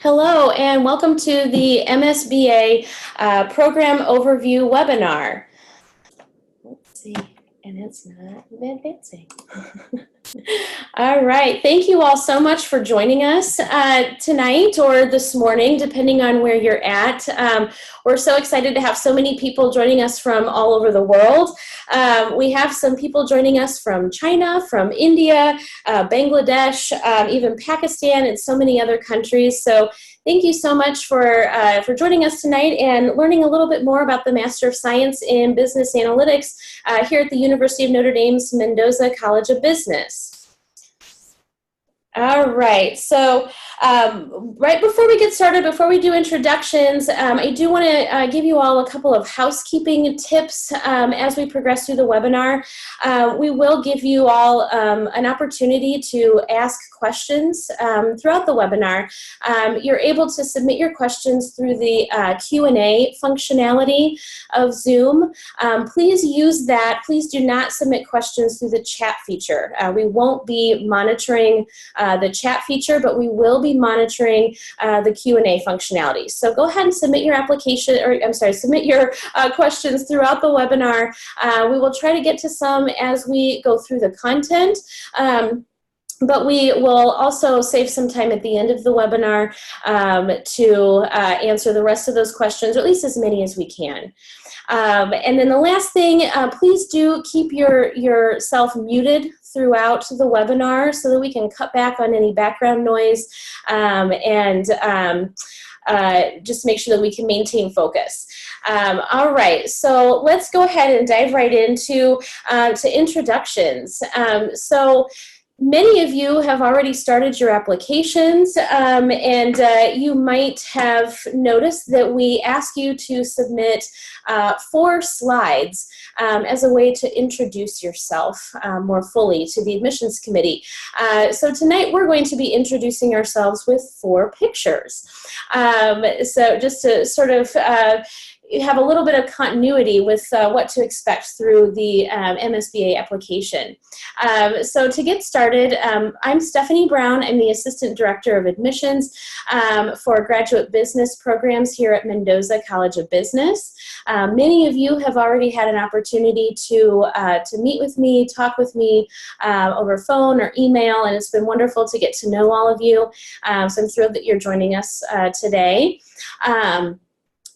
Hello and welcome to the MSBA Program Overview webinar. Let's see, and it's not advancing. All right, thank you all so much for joining us tonight or this morning, depending on where you're at. We're so excited to have so many people joining us from all over the world. We have some people joining us from China, from India, Bangladesh, even Pakistan, and so many other countries. So thank you so much for joining us tonight and learning a little bit more about the Master of Science in Business Analytics here at the University of Notre Dame's Mendoza College of Business. All right, so right before we get started, before we do introductions, I do want to give you all a couple of housekeeping tips as we progress through the webinar. We will give you all an opportunity to ask questions throughout the webinar. You're able to submit your questions through the Q&A functionality of Zoom. Please use that. Please do not submit questions through the chat feature. We won't be monitoring the chat feature, but we will be monitoring the Q&A functionality. So go ahead and submit your application, or I'm sorry, submit your questions throughout the webinar. We will try to get to some as we go through the content. But we will also save some time at the end of the webinar to answer the rest of those questions, or at least as many as we can. And then the last thing, please do keep yourself muted throughout the webinar so that we can cut back on any background noise and just make sure that we can maintain focus. All right, so let's go ahead and dive right into introductions. So many of you have already started your applications, and you might have noticed that we ask you to submit 4 slides as a way to introduce yourself more fully to the admissions committee. So tonight we're going to be introducing ourselves with 4 pictures. So just to sort of have a little bit of continuity with what to expect through the MSBA application. So to get started, I'm Stephanie Brown. I'm the Assistant Director of Admissions for graduate business programs here at Mendoza College of Business. Many of you have already had an opportunity to meet with me, talk with me over phone or email, and it's been wonderful to get to know all of you. So I'm thrilled that you're joining us today.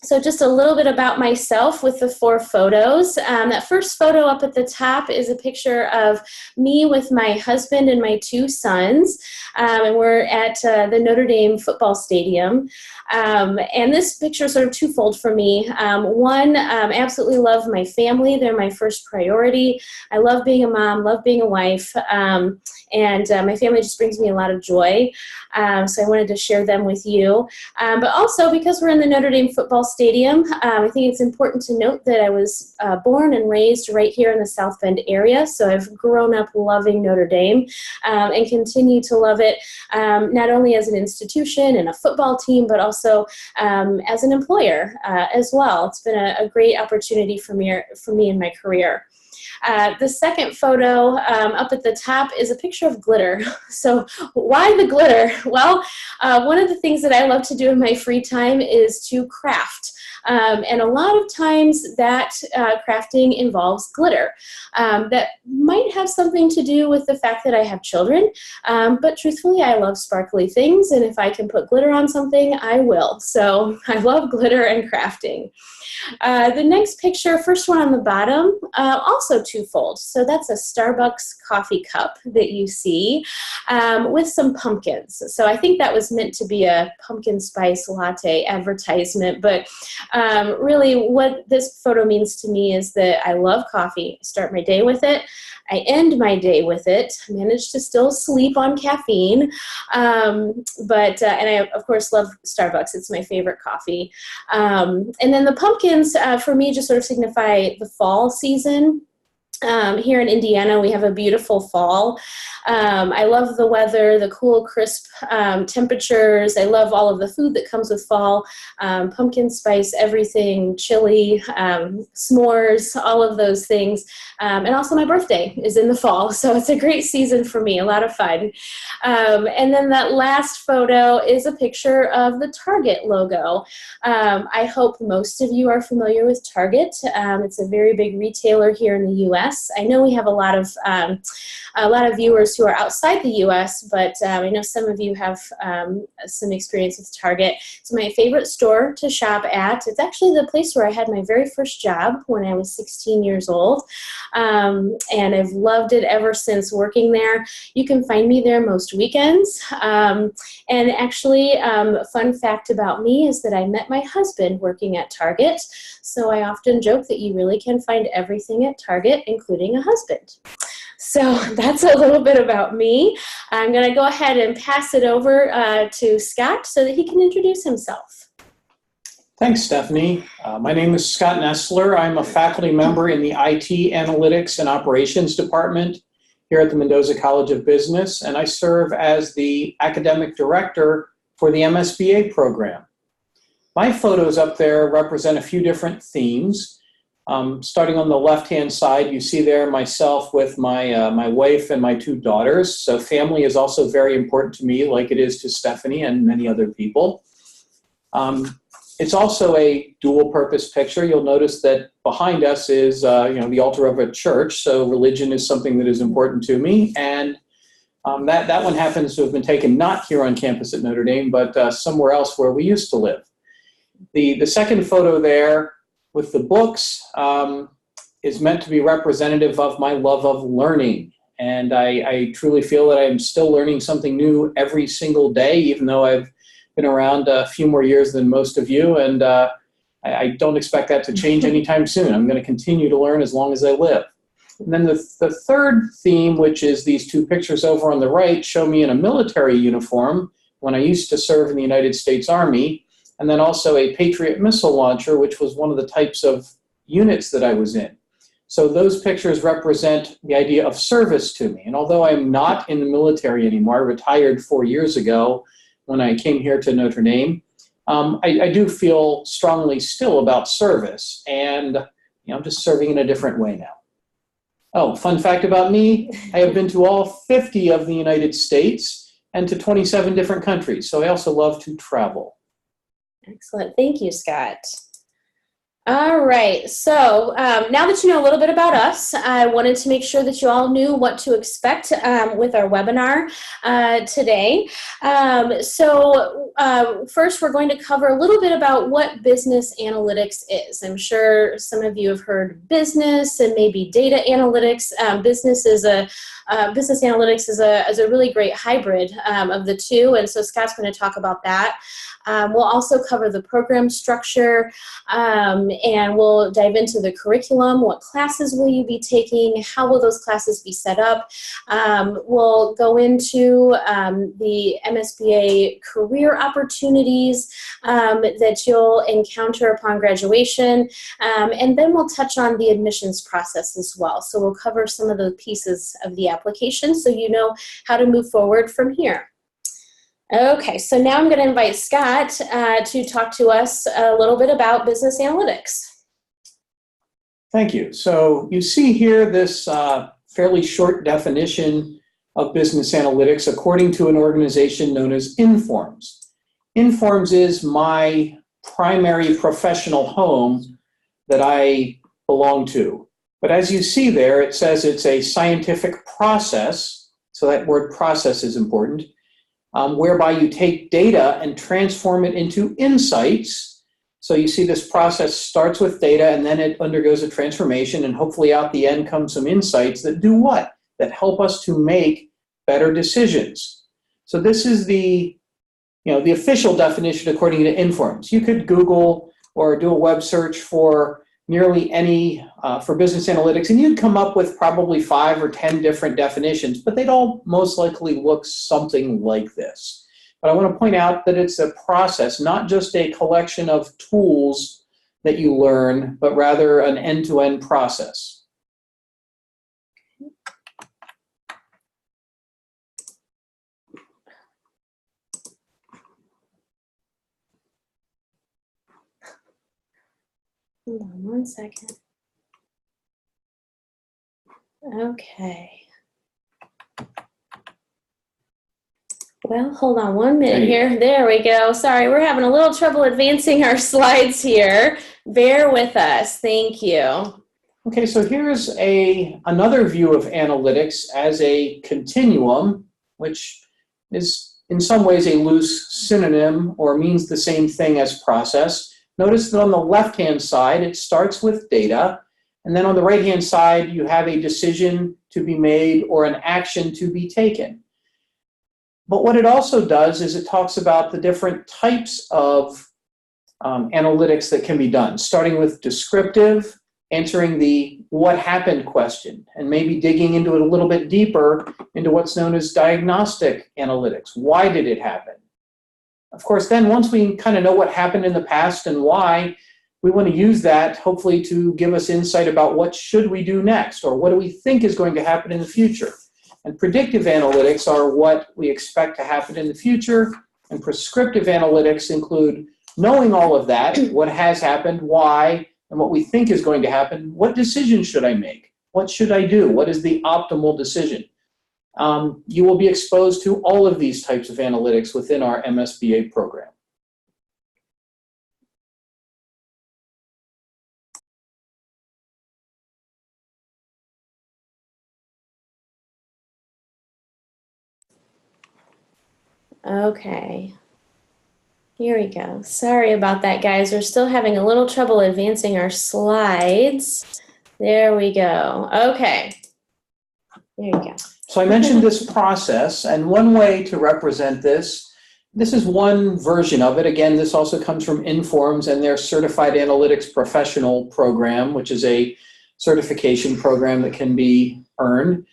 So just a little bit about myself with the 4 photos. That first photo up at the top is a picture of me with my husband and my 2 sons. And we're at the Notre Dame football stadium. And this picture is sort of twofold for me. One, I absolutely love my family. They're my first priority. I love being a mom, love being a wife. And my family just brings me a lot of joy. So I wanted to share them with you. But also because we're in the Notre Dame football stadium, I think it's important to note that I was born and raised right here in the South Bend area. So I've grown up loving Notre Dame and continue to love it, not only as an institution and a football team, but also as an employer as well. It's been a great opportunity for me in my career. The second photo up at the top is a picture of glitter. So why the glitter? Well, one of the things that I love to do in my free time is to craft. And a lot of times that crafting involves glitter. That might have something to do with the fact that I have children, but truthfully I love sparkly things, and if I can put glitter on something, I will. So I love glitter and crafting. The next picture, first one on the bottom, also twofold. So that's a Starbucks coffee cup that you see with some pumpkins. So I think that was meant to be a pumpkin spice latte advertisement, but really what this photo means to me is that I love coffee. I start my day with it. I end my day with it. I manage to still sleep on caffeine, and I, of course, love Starbucks. It's my favorite coffee. And then the pumpkins, for me, just sort of signify the fall season. Here in Indiana, we have a beautiful fall. I love the weather, the cool, crisp temperatures. I love all of the food that comes with fall, pumpkin spice, everything, chili, s'mores, all of those things. And also my birthday is in the fall, so it's a great season for me, a lot of fun. And then that last photo is a picture of the Target logo. I hope most of you are familiar with Target. It's a very big retailer here in the U.S. I know we have a lot of viewers who are outside the U.S., but I know some of you have some experience with Target. It's my favorite store to shop at. It's actually the place where I had my very first job when I was 16 years old, and I've loved it ever since working there. You can find me there most weekends, and actually, fun fact about me is that I met my husband working at Target, so I often joke that you really can find everything at Target, including a husband. So that's a little bit about me. I'm going to go ahead and pass it over to Scott so that he can introduce himself. Thanks, Stephanie. My name is Scott Nestler. I'm a faculty member in the IT Analytics and Operations Department here at the Mendoza College of Business, and I serve as the Academic Director for the MSBA program. My photos up there represent a few different themes. Starting on the left-hand side, you see there myself with my wife and my two daughters. So family is also very important to me, like it is to Stephanie and many other people. It's also a dual-purpose picture. You'll notice that behind us is the altar of a church, so religion is something that is important to me. And that one happens to have been taken not here on campus at Notre Dame, but somewhere else where we used to live. The second photo there with the books is meant to be representative of my love of learning. And I truly feel that I'm still learning something new every single day, even though I've been around a few more years than most of you. And I don't expect that to change anytime soon. I'm going to continue to learn as long as I live. And then the third theme, which is these two pictures over on the right, show me in a military uniform when I used to serve in the United States Army, and then also a Patriot missile launcher, which was one of the types of units that I was in. So those pictures represent the idea of service to me. And although I'm not in the military anymore, I retired 4 years ago when I came here to Notre Dame, I do feel strongly still about service, and I'm just serving in a different way now. Oh, fun fact about me, I have been to all 50 of the United States and to 27 different countries, so I also love to travel. Excellent. Thank you, Scott. All right. So now that you know a little bit about us, I wanted to make sure that you all knew what to expect with our webinar today. First, we're going to cover a little bit about what business analytics is. I'm sure some of you have heard business and maybe data analytics. Business analytics is a really great hybrid of the two, and so Scott's going to talk about that. We'll also cover the program structure, and we'll dive into the curriculum. What classes will you be taking? How will those classes be set up? We'll go into the MSBA career opportunities that you'll encounter upon graduation, and then we'll touch on the admissions process as well. So we'll cover some of the pieces of the application so you know how to move forward from here. Okay, so now I'm going to invite Scott to talk to us a little bit about business analytics. Thank you. So you see here this fairly short definition of business analytics according to an organization known as Informs. Informs is my primary professional home that I belong to. But as you see there, it says it's a scientific process, so that word process is important, whereby you take data and transform it into insights. So you see this process starts with data and then it undergoes a transformation, and hopefully out the end come some insights that do what? That help us to make better decisions. So this is the official definition according to Informs. You could Google or do a web search for nearly any for business analytics, and you'd come up with probably 5 or 10 different definitions, but they'd all most likely look something like this. But I want to point out that it's a process, not just a collection of tools that you learn, but rather an end-to-end process. Hold on one second. Okay. Well, hold on one minute here. There we go. Sorry, we're having a little trouble advancing our slides here. Bear with us. Thank you. Okay, so here's another view of analytics as a continuum, which is in some ways a loose synonym or means the same thing as process. Notice that on the left-hand side, it starts with data, and then on the right-hand side, you have a decision to be made or an action to be taken. But what it also does is it talks about the different types of analytics that can be done, starting with descriptive, answering the what happened question, and maybe digging into it a little bit deeper into what's known as diagnostic analytics. Why did it happen? Of course, then once we kind of know what happened in the past and why, we want to use that hopefully to give us insight about what should we do next, or what do we think is going to happen in the future. And predictive analytics are what we expect to happen in the future, and prescriptive analytics include knowing all of that, what has happened, why, and what we think is going to happen. What decision should I make? What should I do? What is the optimal decision? You will be exposed to all of these types of analytics within our MSBA program. Okay. Here we go. Sorry about that, guys. We're still having a little trouble advancing our slides. There we go. Okay. There you go. So I mentioned this process, and one way to represent this is one version of it. Again, this also comes from Informs and their Certified Analytics Professional program, which is a certification program that can be earned.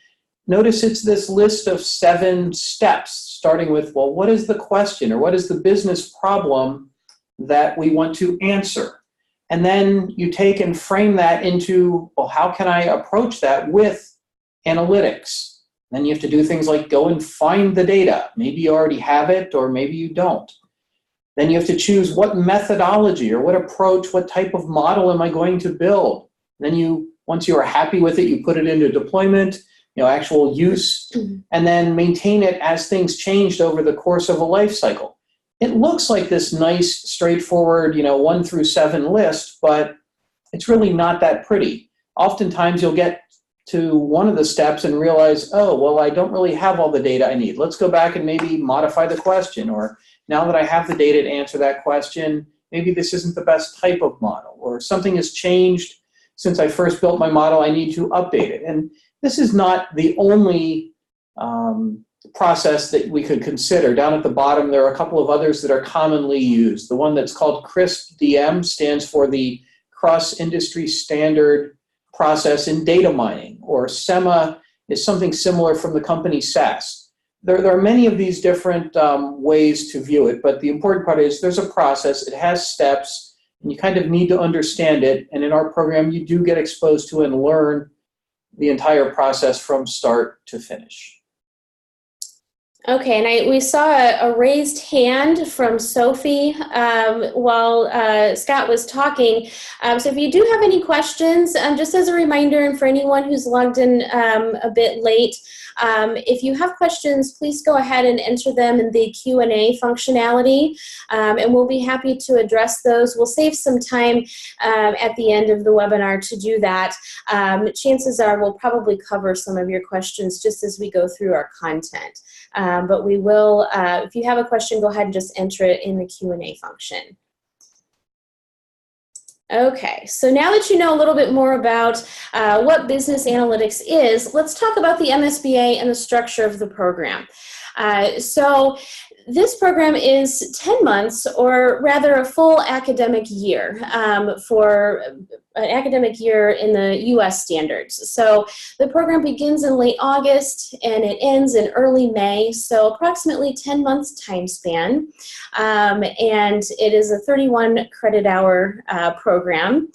Notice it's this list of 7 steps, starting with, well, what is the question, or what is the business problem that we want to answer? And then you take and frame that into, well, how can I approach that with analytics? Then you have to do things like go and find the data. Maybe you already have it, or maybe you don't. Then you have to choose what methodology or what approach, what type of model am I going to build? Then once you are happy with it, you put it into deployment, actual use, and then maintain it as things changed over the course of a life cycle. It looks like this nice, straightforward, 1 through 7 list, but it's really not that pretty. Oftentimes you'll get to one of the steps and realize, oh, well, I don't really have all the data I need. Let's go back and maybe modify the question, or now that I have the data to answer that question, maybe this isn't the best type of model, or something has changed since I first built my model, I need to update it. And this is not the only process that we could consider. Down at the bottom, there are a couple of others that are commonly used. The one that's called CRISP-DM stands for the Cross-Industry Standard Process in Data Mining, or SEMA is something similar from the company SAS. There are many of these different ways to view it, but the important part is there's a process, it has steps, and you kind of need to understand it. And in our program, you do get exposed to and learn the entire process from start to finish. Okay, and we saw a raised hand from Sophie while Scott was talking. So if you do have any questions, just as a reminder, and for anyone who's logged in a bit late, if you have questions, please go ahead and enter them in the Q&A functionality, and we'll be happy to address those. We'll save some time at the end of the webinar to do that. Chances are we'll probably cover some of your questions just as we go through our content. But we will, if you have a question, go ahead and just enter it in the Q&A function. Okay, so now that you know a little bit more about what business analytics is, let's talk about the MSBA and the structure of the program. So this program is 10 months, or rather a full academic year, for an academic year in the U.S. standards. So the program begins in late August and it ends in early May, so approximately 10 months time span. And it is a 31 credit hour program.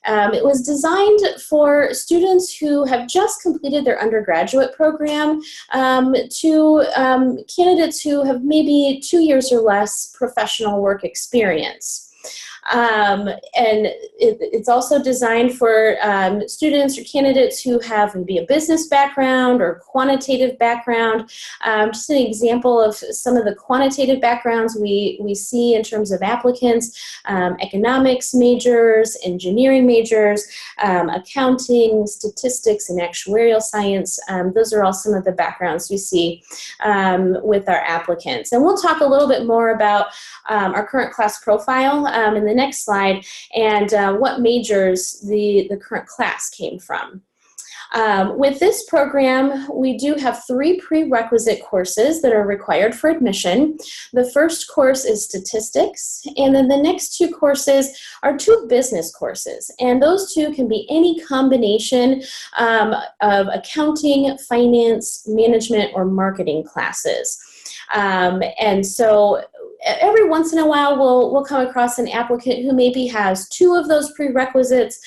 It was designed for students who have just completed their undergraduate program to candidates who have maybe 2 years or less professional work experience. And it's also designed for students or candidates who have maybe a business background or quantitative background. Just an example of some of the quantitative backgrounds we see in terms of applicants: economics majors, engineering majors, accounting, statistics, and actuarial science. Those are all some of the backgrounds we see with our applicants. And we'll talk a little bit more about our current class profile in the next slide, and what majors the current class came from. With this program, we do have 3 prerequisite courses that are required for admission. The first course is statistics, and then the next 2 courses are 2 business courses. And those 2 can be any combination of accounting, finance, management, or marketing classes. And so every once in a while, we'll come across an applicant who maybe has 2 of those prerequisites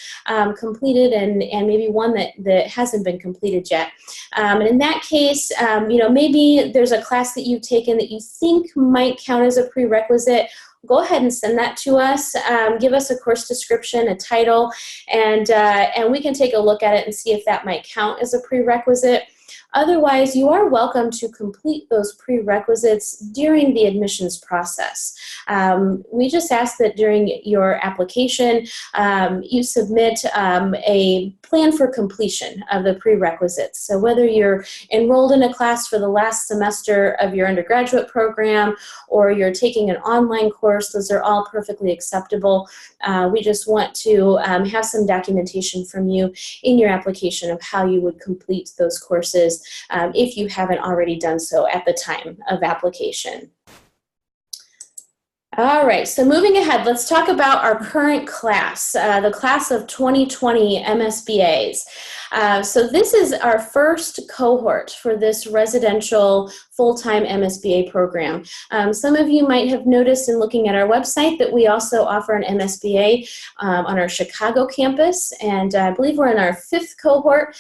completed, and maybe one that hasn't been completed yet. And in that case, maybe there's a class that you've taken that you think might count as a prerequisite. Go ahead and send that to us. Give us a course description, a title, and we can take a look at it and see if that might count as a prerequisite. Otherwise, you are welcome to complete those prerequisites during the admissions process. We just ask that during your application, you submit a plan for completion of the prerequisites. So whether you're enrolled in a class for the last semester of your undergraduate program or you're taking an online course, those are all perfectly acceptable. We just want to have some documentation from you in your application of how you would complete those courses if you haven't already done so at the time of application. All right, so moving ahead, let's talk about our current class, the class of 2020 MSBAs. So this is our first cohort for this residential full-time MSBA program. Some of you might have noticed in looking at our website that we also offer an MSBA on our Chicago campus, and I believe we're in our 5th cohort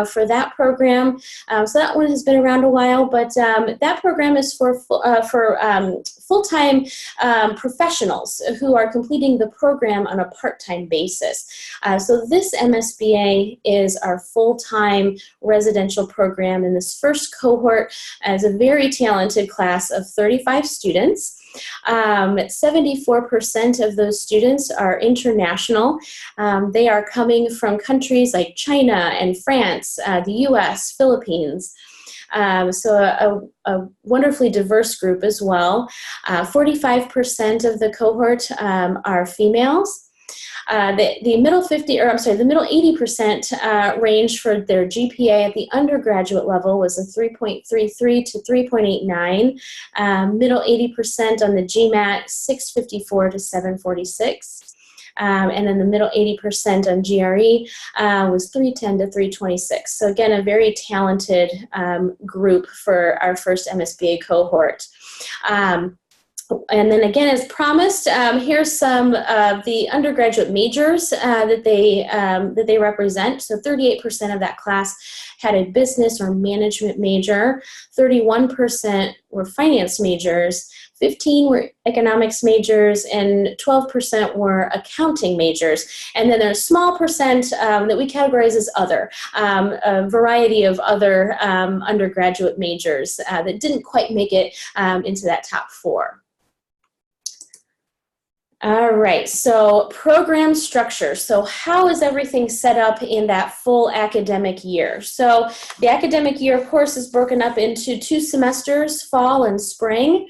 for that program. So that one has been around a while, but that program is for full-time professionals who are completing the program on a part-time basis. So this MSBA is our full-time residential program, and this first cohort is a very talented class of 35 students. 74% of those students are international. They are coming from countries like China and France, the US, Philippines. So a wonderfully diverse group as well. 45% of the cohort are females. The middle 80% range for their GPA at the undergraduate level was a 3.33 to 3.89. Middle 80% on the GMAT, 654 to 746. And then the middle 80% on GRE was 310 to 326. So again, a very talented group for our first MSBA cohort. And then again, as promised, here's some of the undergraduate majors that they represent. So 38% of that class had a business or management major, 31% were finance majors, 15 were economics majors, and 12% were accounting majors. And then there's a small percent that we categorize as other, a variety of other undergraduate majors that didn't quite make it into that top 4. All right, so program structure. So how is everything set up in that full academic year? So the academic year, of course, is broken up into 2 semesters, fall and spring.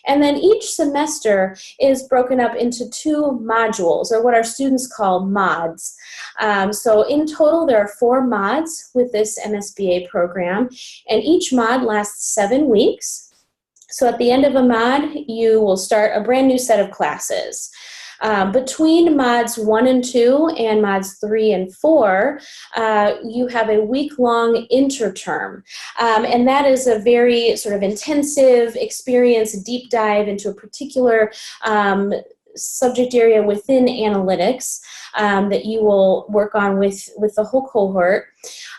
And then each semester is broken up into 2 modules, or what our students call mods. So in total, there are 4 mods with this MSBA program, and each mod lasts 7 weeks. So at the end of a mod, you will start a brand new set of classes. Between mods 1 and 2 and mods 3 and 4, you have a week-long interterm. And that is a very sort of intensive experience, deep dive into a particular subject area within analytics that you will work on with the whole cohort.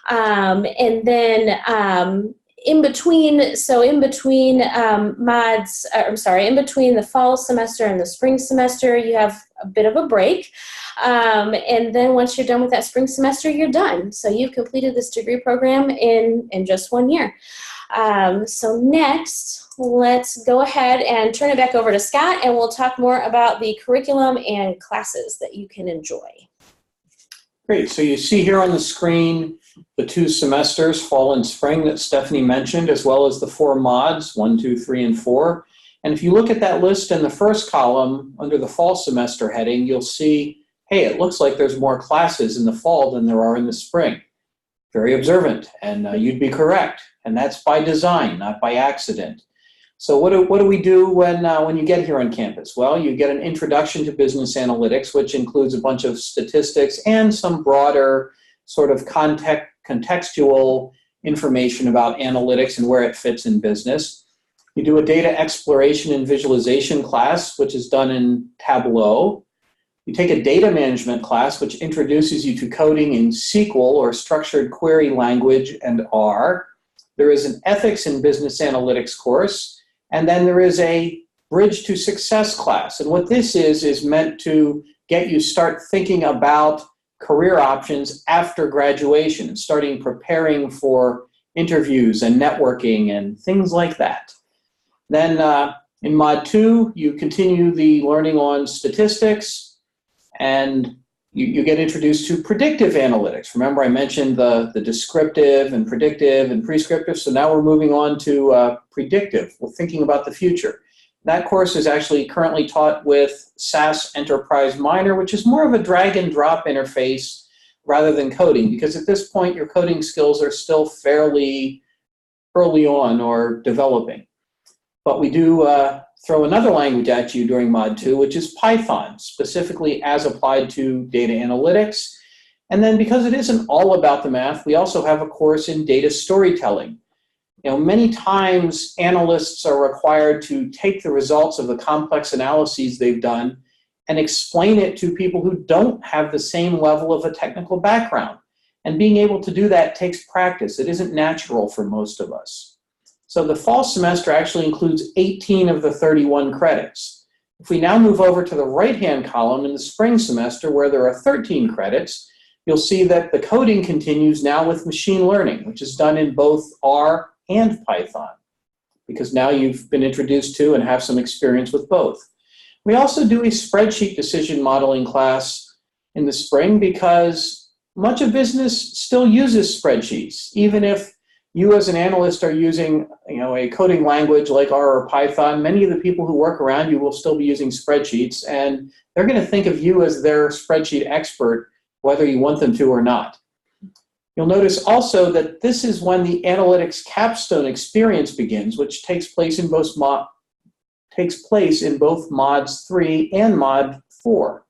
And then in between mods, in between the fall semester and the spring semester, you have a bit of a break. And then once you're done with that spring semester, you're done. So you've completed this degree program in just 1 year. So next, let's go ahead and turn it back over to Scott, and we'll talk more about the curriculum and classes that you can enjoy. Great. So you see here on the screen the 2 semesters, fall and spring, that Stephanie mentioned, as well as the 4 mods, 1, 2, 3, and 4. And if you look at that list in the first column under the fall semester heading, you'll see, hey, it looks like there's more classes in the fall than there are in the spring. Very observant, and you'd be correct. And that's by design, not by accident. So what do we do when you get here on campus? Well, you get an introduction to business analytics, which includes a bunch of statistics and some broader sort of contextual information about analytics and where it fits in business. You do a data exploration and visualization class, which is done in Tableau. You take a data management class, which introduces you to coding in SQL or structured query language and R. There is an ethics in business analytics course. And then there is a Bridge to Success class. And what this is meant to get you start thinking about career options after graduation and starting preparing for interviews and networking and things like that. Then in Mod 2, you continue the learning on statistics, and you get introduced to predictive analytics. Remember, I mentioned the descriptive and predictive and prescriptive, so now we're moving on to predictive. We're thinking about the future. That course is actually currently taught with SAS Enterprise Minor, which is more of a drag and drop interface rather than coding, because at this point your coding skills are still fairly early on or developing. But we do throw another language at you during Mod 2, which is Python, specifically as applied to data analytics. And then because it isn't all about the math, we also have a course in data storytelling. You know, many times analysts are required to take the results of the complex analyses they've done and explain it to people who don't have the same level of a technical background. And being able to do that takes practice. It isn't natural for most of us. So the fall semester actually includes 18 of the 31 credits. If we now move over to the right-hand column in the spring semester, where there are 13 credits, you'll see that the coding continues now with machine learning, which is done in both R and Python, because now you've been introduced to and have some experience with both. We also do a spreadsheet decision modeling class in the spring because much of business still uses spreadsheets, even if you as an analyst are using a coding language like R or Python. Many of the people who work around you will still be using spreadsheets, and they're going to think of you as their spreadsheet expert, whether you want them to or not. You'll notice also that this is when the analytics capstone experience begins, which takes place in both Mods 3 and Mod 4.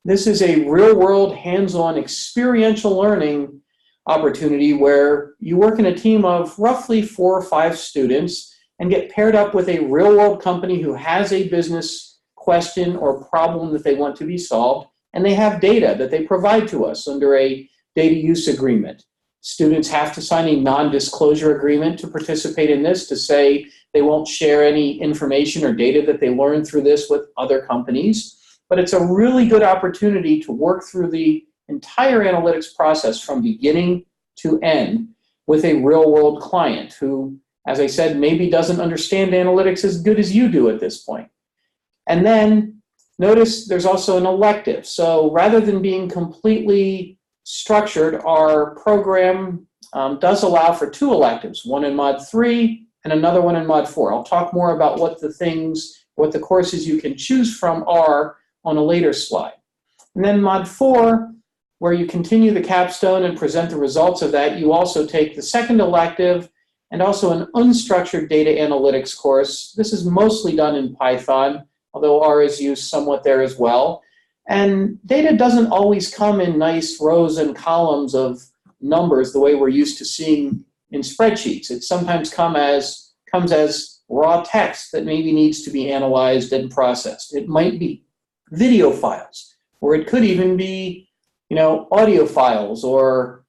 This is a real-world, hands-on, experiential learning opportunity where you work in a team of roughly 4 or 5 students and get paired up with a real-world company who has a business question or problem that they want to be solved, and they have data that they provide to us under a data use agreement. Students have to sign a non-disclosure agreement to participate in this, to say they won't share any information or data that they learn through this with other companies. But it's a really good opportunity to work through the entire analytics process from beginning to end with a real-world client who, as I said, maybe doesn't understand analytics as good as you do at this point. And then notice there's also an elective. So rather than being completely structured, our program does allow for 2 electives, one in Mod 3 and another one in Mod 4. I'll talk more about what the courses you can choose from are on a later slide. And then Mod 4, where you continue the capstone and present the results of that, you also take the second elective and also an unstructured data analytics course. This is mostly done in Python, although R is used somewhat there as well. And data doesn't always come in nice rows and columns of numbers the way we're used to seeing in spreadsheets. It sometimes comes as raw text that maybe needs to be analyzed and processed. It might be video files, or it could even be audio files, or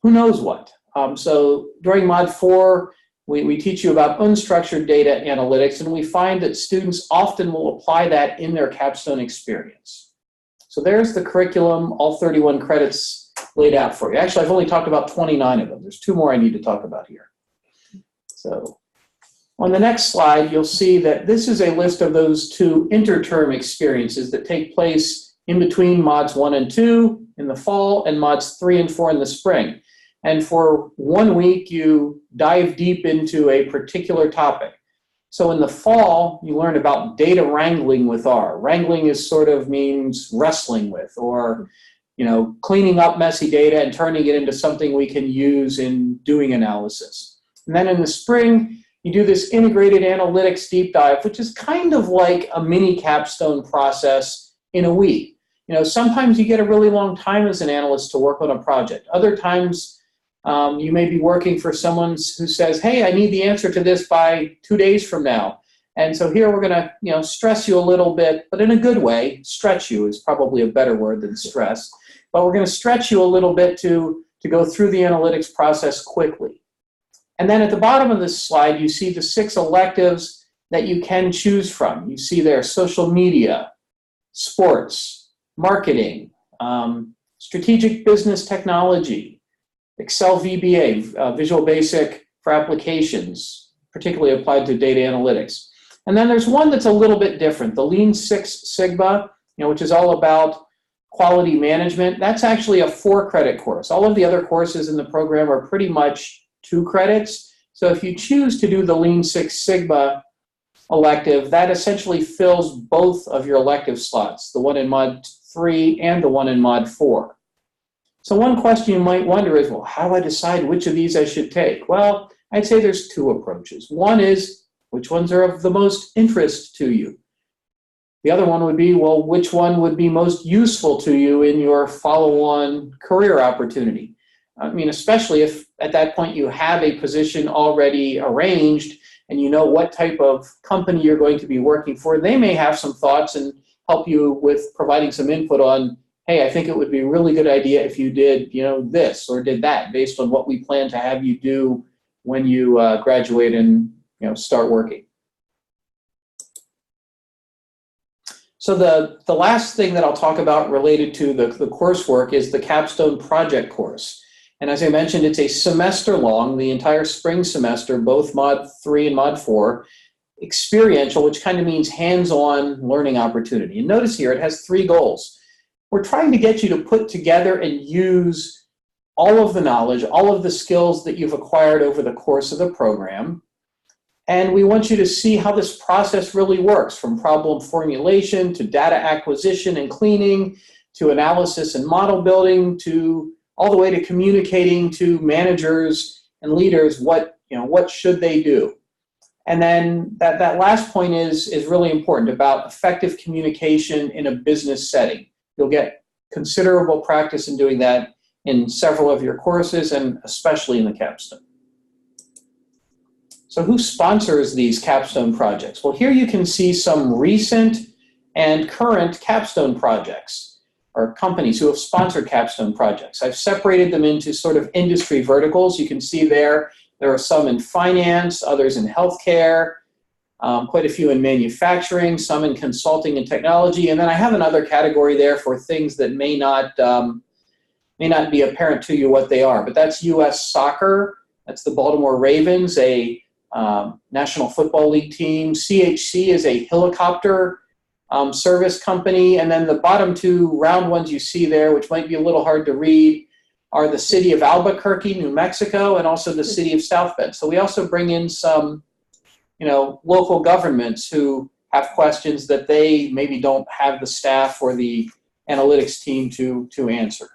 who knows what. So during Mod 4, we teach you about unstructured data analytics, and we find that students often will apply that in their capstone experience. So there's the curriculum, all 31 credits laid out for you. Actually, I've only talked about 29 of them. There's 2 more I need to talk about here. So on the next slide, you'll see that this is a list of those 2 interterm experiences that take place in between mods 1 and 2 in the fall and mods 3 and 4 in the spring. And for 1 week, you dive deep into a particular topic. So in the fall, you learn about data wrangling with R. Wrangling is sort of means wrestling with, or cleaning up messy data and turning it into something we can use in doing analysis. And then in the spring, you do this integrated analytics deep dive, which is kind of like a mini capstone process in a week. Sometimes you get a really long time as an analyst to work on a project. Other times, you may be working for someone who says, hey, I need the answer to this by 2 days from now. And so here we're going to stress you a little bit, but in a good way. Stretch you is probably a better word than stress. But we're going to stretch you a little bit to go through the analytics process quickly. And then at the bottom of this slide, you see the 6 electives that you can choose from. You see there social media, sports, marketing, strategic business technology, Excel VBA, Visual Basic for applications, particularly applied to data analytics. And then there's one that's a little bit different, the Lean Six Sigma, which is all about quality management. That's actually a 4-credit course. All of the other courses in the program are pretty much 2 credits. So if you choose to do the Lean Six Sigma elective, that essentially fills both of your elective slots, the one in Mod 3 and the one in Mod 4. So one question you might wonder is, well, how do I decide which of these I should take? Well, I'd say there's 2 approaches. One is, which ones are of the most interest to you? The other one would be, well, which one would be most useful to you in your follow-on career opportunity? I mean, especially if at that point you have a position already arranged and you know what type of company you're going to be working for, they may have some thoughts and help you with providing some input on, hey, I think it would be a really good idea if you did, this or did that based on what we plan to have you do when you graduate and, start working. So the last thing that I'll talk about related to the coursework is the Capstone project course. And as I mentioned, it's a semester long, the entire spring semester, both Mod 3 and Mod 4, experiential, which kind of means hands-on learning opportunity. And notice here, it has 3 goals. We're trying to get you to put together and use all of the knowledge, all of the skills that you've acquired over the course of the program. And we want you to see how this process really works, from problem formulation to data acquisition and cleaning, to analysis and model building, to all the way to communicating to managers and leaders what should they do. And then that last point is really important, about effective communication in a business setting. You'll get considerable practice in doing that in several of your courses, and especially in the Capstone. So who sponsors these Capstone projects? Well, here you can see some recent and current Capstone projects, or companies who have sponsored Capstone projects. I've separated them into sort of industry verticals. You can see there are some in finance, others in healthcare, quite a few in manufacturing, some in consulting and technology, and then I have another category there for things that may not be apparent to you what they are. But that's U.S. Soccer, that's the Baltimore Ravens, a National Football League team. CHC is a helicopter service company, and then the bottom 2 round ones you see there, which might be a little hard to read, are the city of Albuquerque, New Mexico, and also the city of South Bend. So we also bring in some local governments who have questions that they maybe don't have the staff or the analytics team to answer.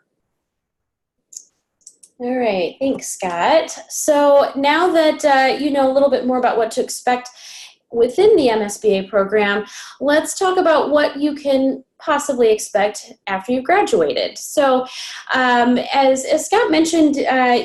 All right, thanks, Scott. So now that you know a little bit more about what to expect within the MSBA program, let's talk about what you can possibly expect after you've graduated. So as Scott mentioned,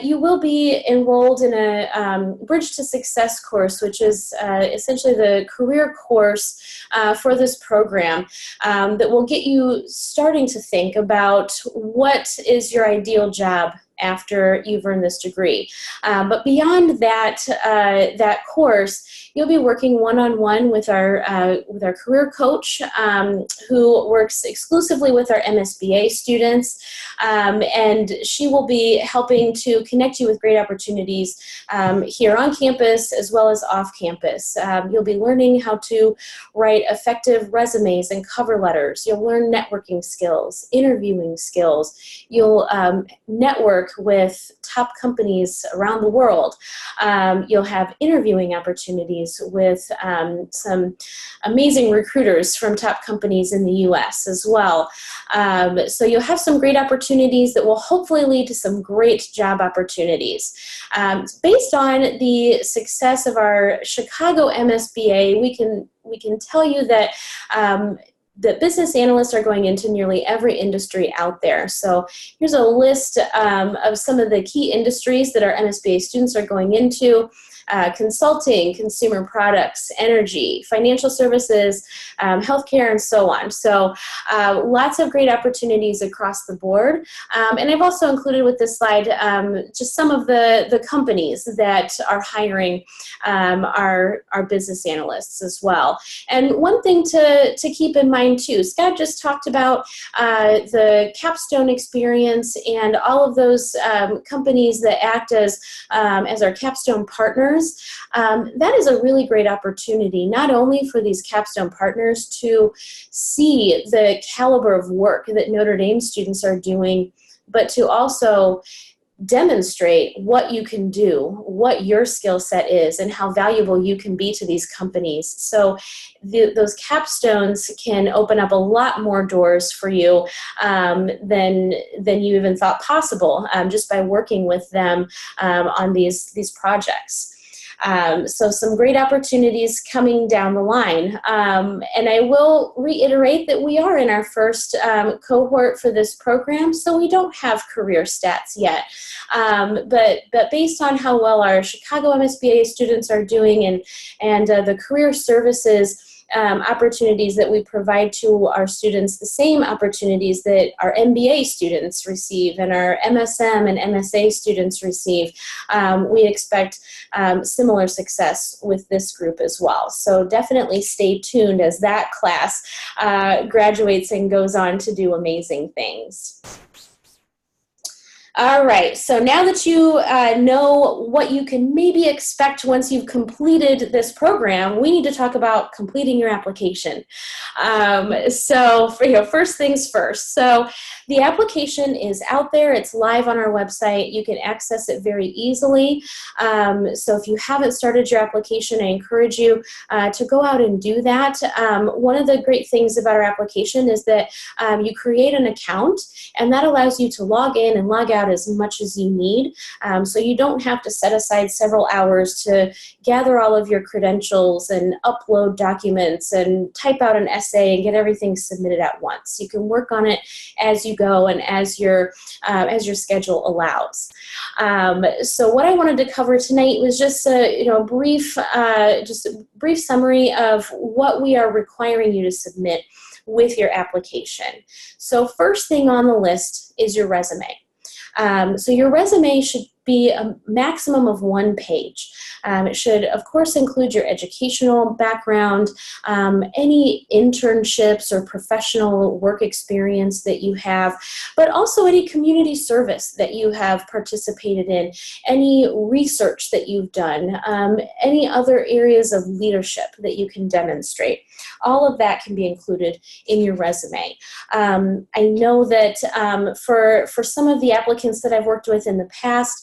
you will be enrolled in a Bridge to Success course, which is essentially the career course for this program that will get you starting to think about what is your ideal job after you've earned this degree. But beyond that, that course, you'll be working one-on-one with our career coach, who works exclusively with our MSBA students, and she will be helping to connect you with great opportunities here on campus as well as off campus. You'll be learning how to write effective resumes and cover letters. You'll learn networking skills, interviewing skills. You'll network with top companies around the world. You'll have interviewing opportunities with some amazing recruiters from top companies in the U.S. as well. So you'll have some great opportunities that will hopefully lead to some great job opportunities. Based on the success of our Chicago MSBA, we can tell you that the business analysts are going into nearly every industry out there. So here's a list of some of the key industries that our MSBA students are going into. Consulting, consumer products, energy, financial services, healthcare, and so on. So lots of great opportunities across the board. And I've also included with this slide just some of the companies that are hiring our business analysts as well. And one thing to keep in mind too, Scott just talked about the Capstone experience and all of those companies that act as our Capstone partners. That is a really great opportunity, not only for these Capstone partners to see the caliber of work that Notre Dame students are doing, but to also demonstrate what you can do, what your skill set is, and how valuable you can be to these companies. So those capstones can open up a lot more doors for you than you even thought possible, just by working with them on these projects. So some great opportunities coming down the line. And I will reiterate that we are in our first cohort for this program, so we don't have career stats yet. But based on how well our Chicago MSBA students are doing and the career services opportunities that we provide to our students, the same opportunities that our MBA students receive and our MSM and MSA students receive, we expect similar success with this group as well. So definitely stay tuned as that class graduates and goes on to do amazing things. All right, so now that you know what you can maybe expect once you've completed this program, we need to talk about completing your application. So first things first. So the application is out there. It's live on our website. You can access it very easily. So if you haven't started your application, I encourage you to go out and do that. One of the great things about our application is that you create an account, and that allows you to log in and log out as much as you need. So you don't have to set aside several hours to gather all of your credentials and upload documents and type out an essay and get everything submitted at once. You can work on it as you go and as your schedule allows. So what I wanted to cover tonight was just a brief summary of what we are requiring you to submit with your application. So first thing on the list is your resume. So your resume should be a maximum of 1 page. It should, of course, include your educational background, any internships or professional work experience that you have, but also any community service that you have participated in, any research that you've done, any other areas of leadership that you can demonstrate. All of that can be included in your resume. I know that for some of the applicants that I've worked with in the past,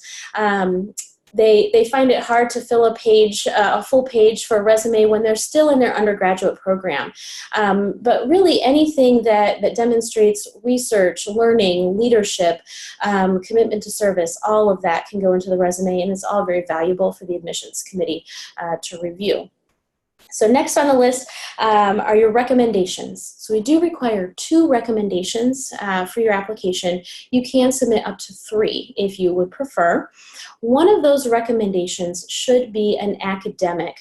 they find it hard to fill a full page for a resume when they're still in their undergraduate program. But really anything that demonstrates research, learning, leadership, commitment to service, all of that can go into the resume, and it's all very valuable for the admissions committee to review. So next on the list are your recommendations. So we do require 2 recommendations for your application. You can submit up to 3 if you would prefer. One of those recommendations should be an academic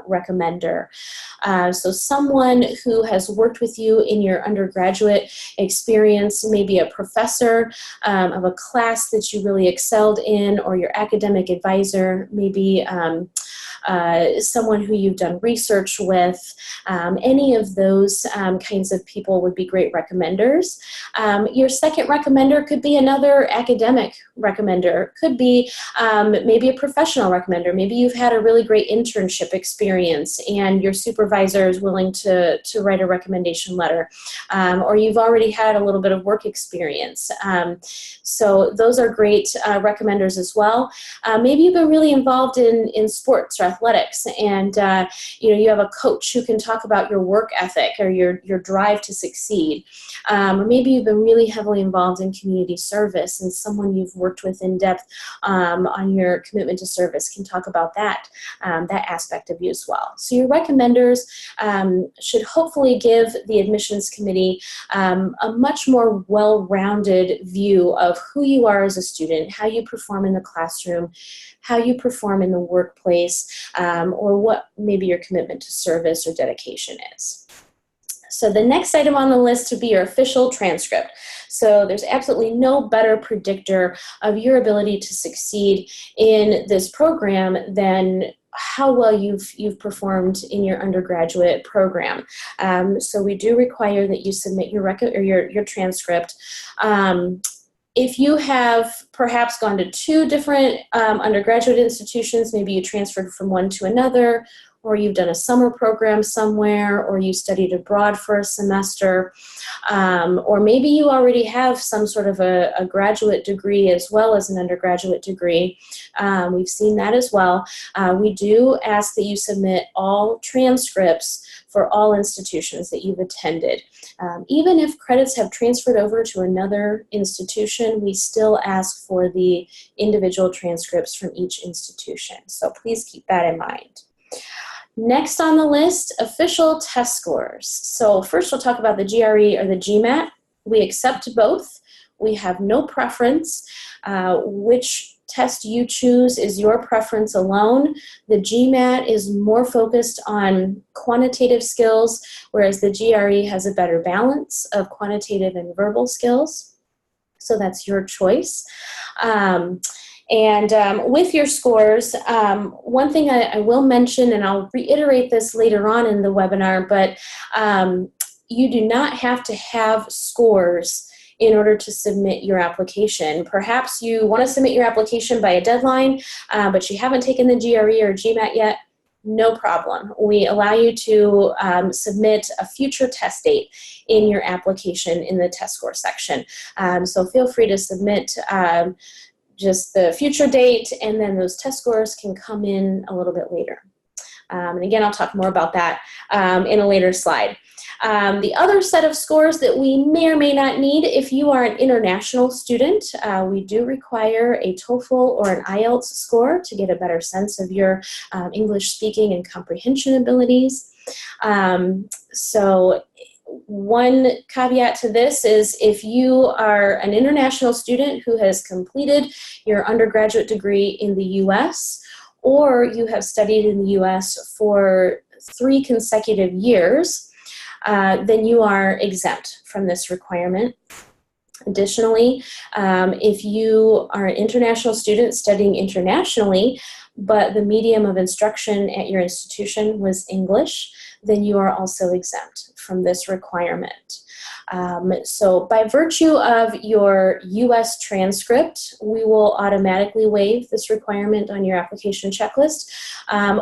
recommender. So someone who has worked with you in your undergraduate experience, maybe a professor of a class that you really excelled in, or your academic advisor, maybe someone who you've done research with. Any of those kinds of people would be great recommenders. Your second recommender could be another academic recommender. Could be maybe a professional recommender. Maybe you've had a really great internship experience and your supervisor is willing to write a recommendation letter. Or you've already had a little bit of work experience. So those are great recommenders as well. Maybe you've been really involved in sports or athletics, and you have a coach who can talk about your work ethic or your drive to succeed. Or maybe you've been really heavily involved in community service, and someone you've worked with in depth on your commitment to service can talk about that aspect of you as well. So your recommenders should hopefully give the admissions committee a much more well-rounded view of who you are as a student, how you perform in the classroom, how you perform in the workplace, or what maybe your commitment to service or dedication is. So the next item on the list would be your official transcript. So there's absolutely no better predictor of your ability to succeed in this program than how well you've performed in your undergraduate program. So we do require that you submit your transcript. If you have perhaps gone to two different undergraduate institutions, maybe you transferred from one to another, or you've done a summer program somewhere, or you studied abroad for a semester, or maybe you already have some sort of a graduate degree as well as an undergraduate degree. We've seen that as well. We do ask that you submit all transcripts for all institutions that you've attended. Even if credits have transferred over to another institution, we still ask for the individual transcripts from each institution. So please keep that in mind. Next on the list, official test scores. So first we'll talk about the GRE or the GMAT. We accept both. We have no preference. Which test you choose is your preference alone. The GMAT is more focused on quantitative skills, whereas the GRE has a better balance of quantitative and verbal skills. So that's your choice. And with your scores, one thing I will mention, and I'll reiterate this later on in the webinar, but you do not have to have scores in order to submit your application. Perhaps you want to submit your application by a deadline, but you haven't taken the GRE or GMAT yet. No problem. We allow you to submit a future test date in your application in the test score section. So feel free to submit just the future date, and then those test scores can come in a little bit later. And again, I'll talk more about that in a later slide. The other set of scores that we may or may not need, if you are an international student, we do require a TOEFL or an IELTS score to get a better sense of your English speaking and comprehension abilities. So one caveat to this is if you are an international student who has completed your undergraduate degree in the U.S., or you have studied in the U.S. for 3 consecutive years, then you are exempt from this requirement. Additionally, if you are an international student studying internationally, but the medium of instruction at your institution was English, then you are also exempt from this requirement. So by virtue of your U.S. transcript, we will automatically waive this requirement on your application checklist.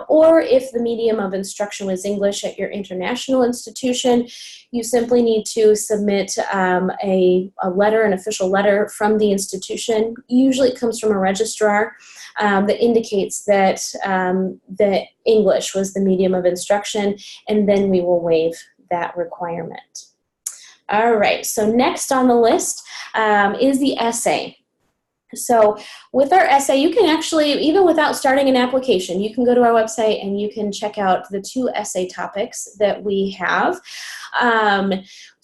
Or if the medium of instruction was English at your international institution, you simply need to submit a letter, an official letter from the institution. Usually it comes from a registrar that indicates that the English was the medium of instruction, and then we will waive that requirement. All right, so next on the list is the essay. So with our essay, you can actually, even without starting an application, you can go to our website and you can check out the 2 essay topics that we have.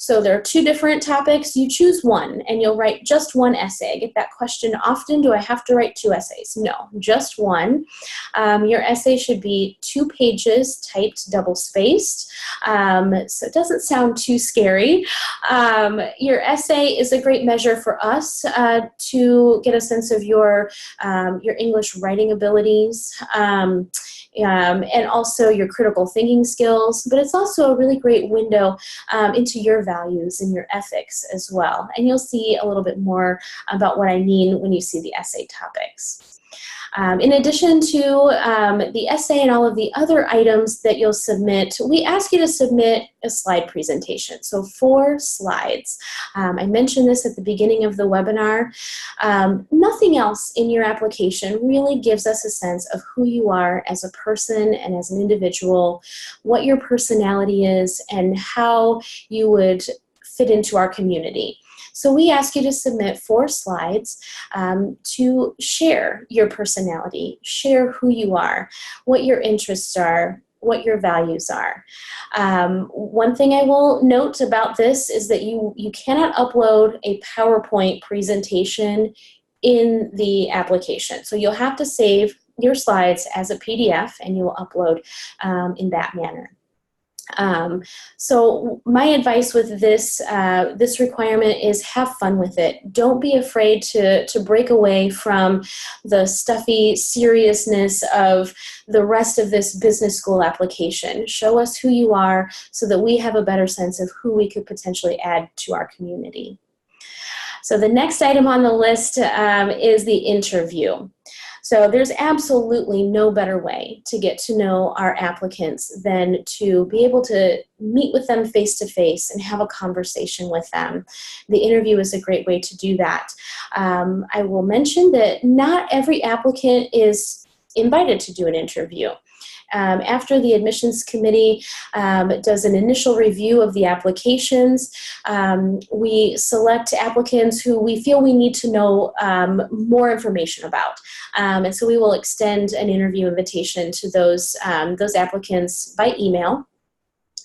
So there are 2 different topics. You choose one, and you'll write just one essay. I get that question often, do I have to write 2 essays? No, just one. Your essay should be 2 pages, typed double-spaced, so it doesn't sound too scary. Your essay is a great measure for us to get a sense of your English writing abilities, and also your critical thinking skills, but it's also a really great window into your values and your ethics as well. And you'll see a little bit more about what I mean when you see the essay topics. In addition to the essay and all of the other items that you'll submit, we ask you to submit a slide presentation. So 4 slides. I mentioned this at the beginning of the webinar. Nothing else in your application really gives us a sense of who you are as a person and as an individual, what your personality is, and how you would fit into our community. So we ask you to submit 4 slides to share your personality, share who you are, what your interests are, what your values are. One thing I will note about this is that you cannot upload a PowerPoint presentation in the application. So you'll have to save your slides as a PDF, and you will upload in that manner. So my advice with this this requirement is have fun with it. Don't be afraid to break away from the stuffy seriousness of the rest of this business school application. Show us who you are so that we have a better sense of who we could potentially add to our community. So the next item on the list is the interview. So there's absolutely no better way to get to know our applicants than to be able to meet with them face-to-face and have a conversation with them. The interview is a great way to do that. I will mention that not every applicant is invited to do an interview. After the admissions committee does an initial review of the applications, we select applicants who we feel we need to know more information about. And so we will extend an interview invitation to those applicants by email.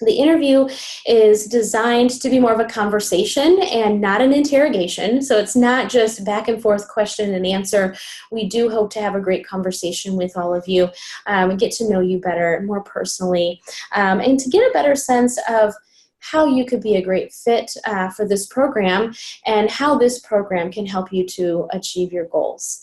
The interview is designed to be more of a conversation and not an interrogation. So it's not just back and forth question and answer. We do hope to have a great conversation with all of you and get to know you better, more personally, and to get a better sense of how you could be a great fit for this program and how this program can help you to achieve your goals.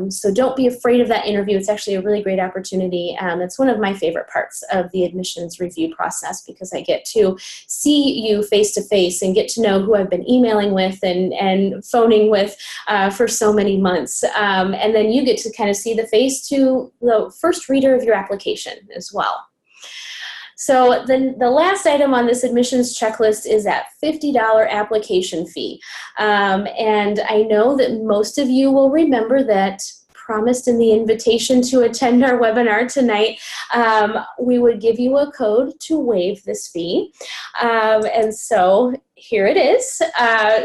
So don't be afraid of that interview. It's actually a really great opportunity. It's one of my favorite parts of the admissions review process because I get to see you face to face and get to know who I've been emailing with and phoning with for so many months. And then you get to kind of see the face to the first reader of your application as well. So the last item on this admissions checklist is that $50 application fee. And I know that most of you will remember that promised in the invitation to attend our webinar tonight, we would give you a code to waive this fee. And so here it is.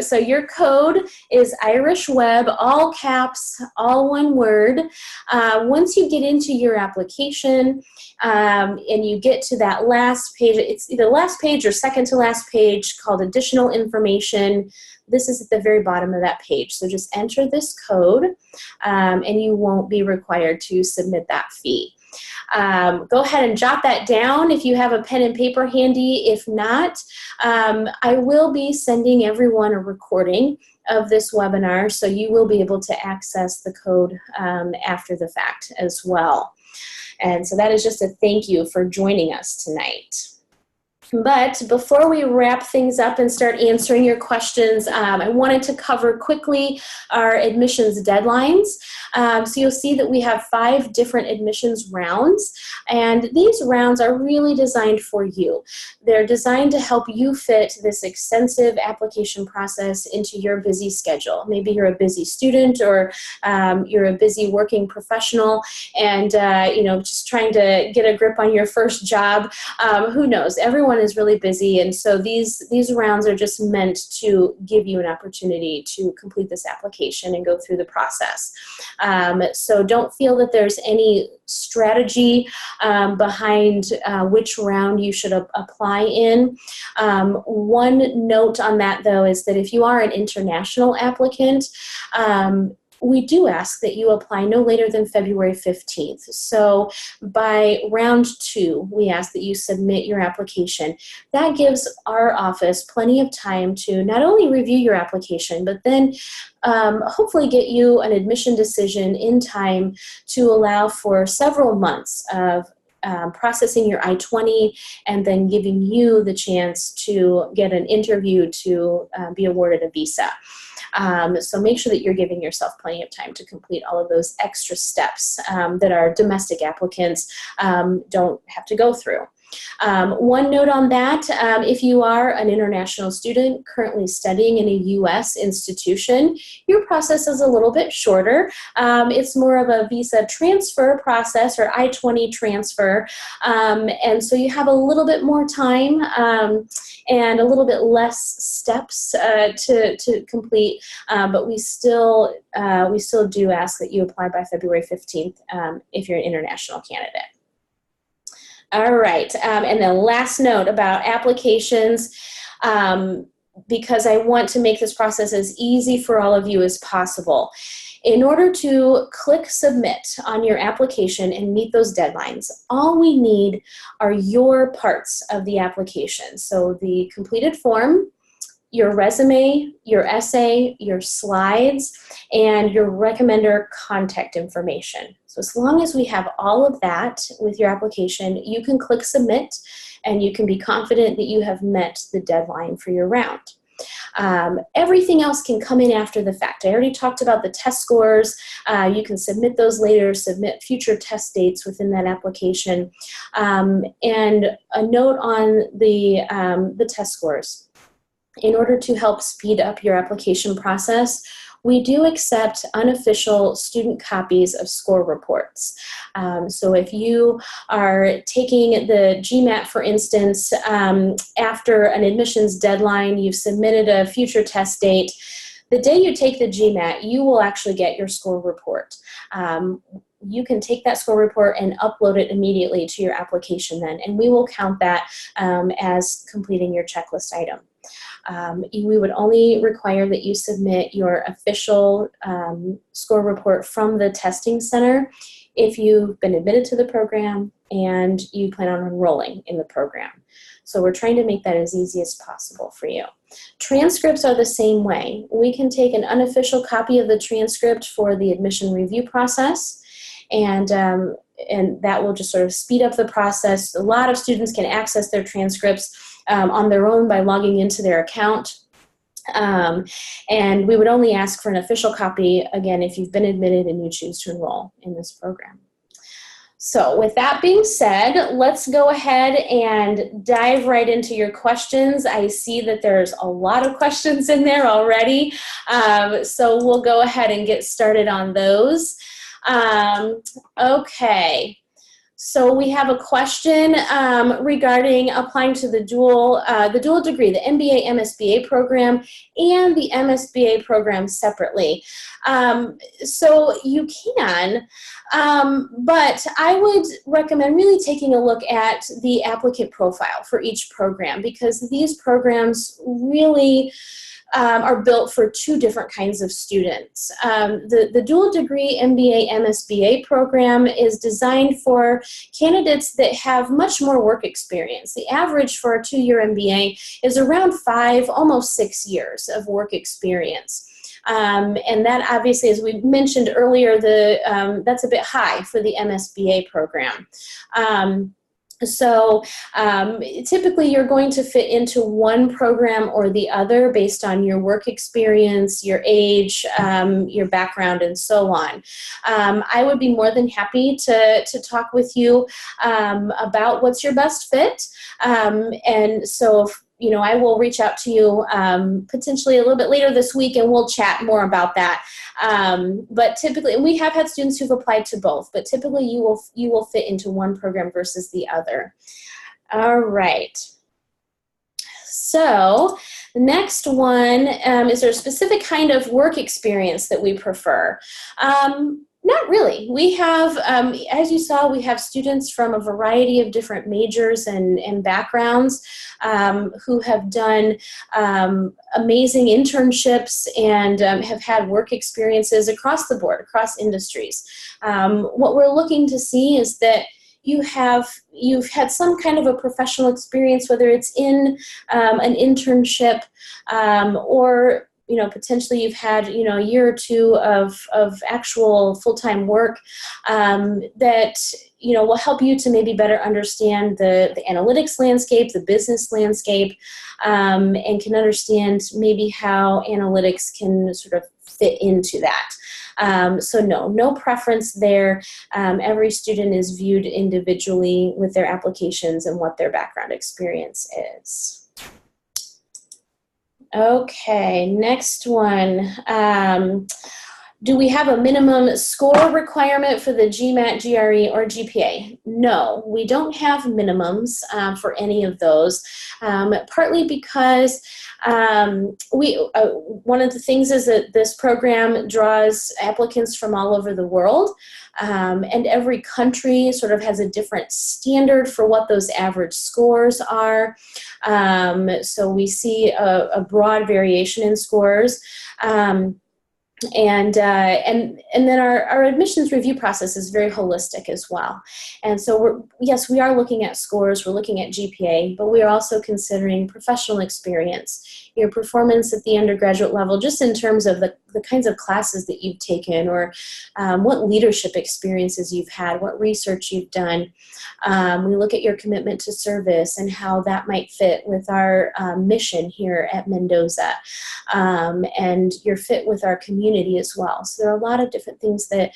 So your code is Irish Web, all caps, all one word. Once you get into your application and you get to that last page, it's either last page or second to last page called additional information. This is at the very bottom of that page. So just enter this code and you won't be required to submit that fee. Go ahead and jot that down if you have a pen and paper handy. If not, I will be sending everyone a recording of this webinar, so you will be able to access the code after the fact as well. And so that is just a thank you for joining us tonight. But before we wrap things up and start answering your questions, I wanted to cover quickly our admissions deadlines. So you'll see that we have 5 different admissions rounds, and these rounds are really designed for you. They're designed to help you fit this extensive application process into your busy schedule. Maybe you're a busy student or you're a busy working professional and just trying to get a grip on your first job. Who knows? Everyone everyone is really busy, and so these rounds are just meant to give you an opportunity to complete this application and go through the process. So don't feel that there's any strategy behind which round you should apply in. One note on that, though, is that if you are an international applicant, we do ask that you apply no later than February 15th. So by round 2, we ask that you submit your application. That gives our office plenty of time to not only review your application, but then hopefully get you an admission decision in time to allow for several months of processing your I-20 and then giving you the chance to get an interview to be awarded a visa. So make sure that you're giving yourself plenty of time to complete all of those extra steps that our domestic applicants don't have to go through. One note on that, if you are an international student currently studying in a U.S. institution, your process is a little bit shorter. It's more of a visa transfer process or I-20 transfer, and so you have a little bit more time and a little bit less steps to complete, but we still do ask that you apply by February 15th if you're an international candidate. All right, and the last note about applications, because I want to make this process as easy for all of you as possible. In order to click submit on your application and meet those deadlines, all we need are your parts of the application. So the completed form, your resume, your essay, your slides, and your recommender contact information. So as long as we have all of that with your application, you can click submit and you can be confident that you have met the deadline for your round. Everything else can come in after the fact. I already talked about the test scores. You can submit those later, submit future test dates within that application. And a note on the test scores. In order to help speed up your application process, we do accept unofficial student copies of score reports. So if you are taking the GMAT, for instance, after an admissions deadline, you've submitted a future test date, the day you take the GMAT, you will actually get your score report. You can take that score report and upload it immediately to your application then, and we will count that as completing your checklist item. We would only require that you submit your official score report from the testing center if you've been admitted to the program and you plan on enrolling in the program. So we're trying to make that as easy as possible for you. Transcripts are the same way. We can take an unofficial copy of the transcript for the admission review process, and that will just sort of speed up the process. A lot of students can access their transcripts on their own by logging into their account. And we would only ask for an official copy, again, if you've been admitted and you choose to enroll in this program. So with that being said, let's go ahead and dive right into your questions. I see that there's a lot of questions in there already. So we'll go ahead and get started on those. Okay. So we have a question regarding applying to the dual degree, the MBA MSBA program and the MSBA program separately. So you can, but I would recommend really taking a look at the applicant profile for each program, because these programs really are built for two different kinds of students. The dual degree MBA MSBA program is designed for candidates that have much more work experience. The average for a 2-year MBA is around 5, almost 6 years of work experience. And that obviously, as we mentioned earlier, that's a bit high for the MSBA program. So typically you're going to fit into one program or the other based on your work experience, your age, your background, and so on. I would be more than happy to talk with you about what's your best fit. And so I will reach out to you potentially a little bit later this week, and we'll chat more about that. But typically, and we have had students who've applied to both, but typically you will fit into one program versus the other. All right. So the next one, is there a specific kind of work experience that we prefer? Not really. We have, as you saw, we have students from a variety of different majors and backgrounds who have done amazing internships and have had work experiences across the board, across industries. What we're looking to see is that you've had some kind of a professional experience, whether it's in an internship or potentially you've had, a year or two of actual full-time work that, will help you to maybe better understand the analytics landscape, the business landscape, and can understand maybe how analytics can sort of fit into that. So no preference there. Every student is viewed individually with their applications and what their background experience is. Okay, next one. Do we have a minimum score requirement for the GMAT, GRE, or GPA? No, we don't have minimums for any of those, partly because one of the things is that this program draws applicants from all over the world, and every country sort of has a different standard for what those average scores are. So we see a broad variation in scores. And then our admissions review process is very holistic as well. And so we are looking at scores, we're looking at GPA, but we are also considering professional experience, your performance at the undergraduate level, just in terms of the kinds of classes that you've taken, or what leadership experiences you've had, what research you've done. We look at your commitment to service and how that might fit with our mission here at Mendoza, and your fit with our community as well. So there are a lot of different things that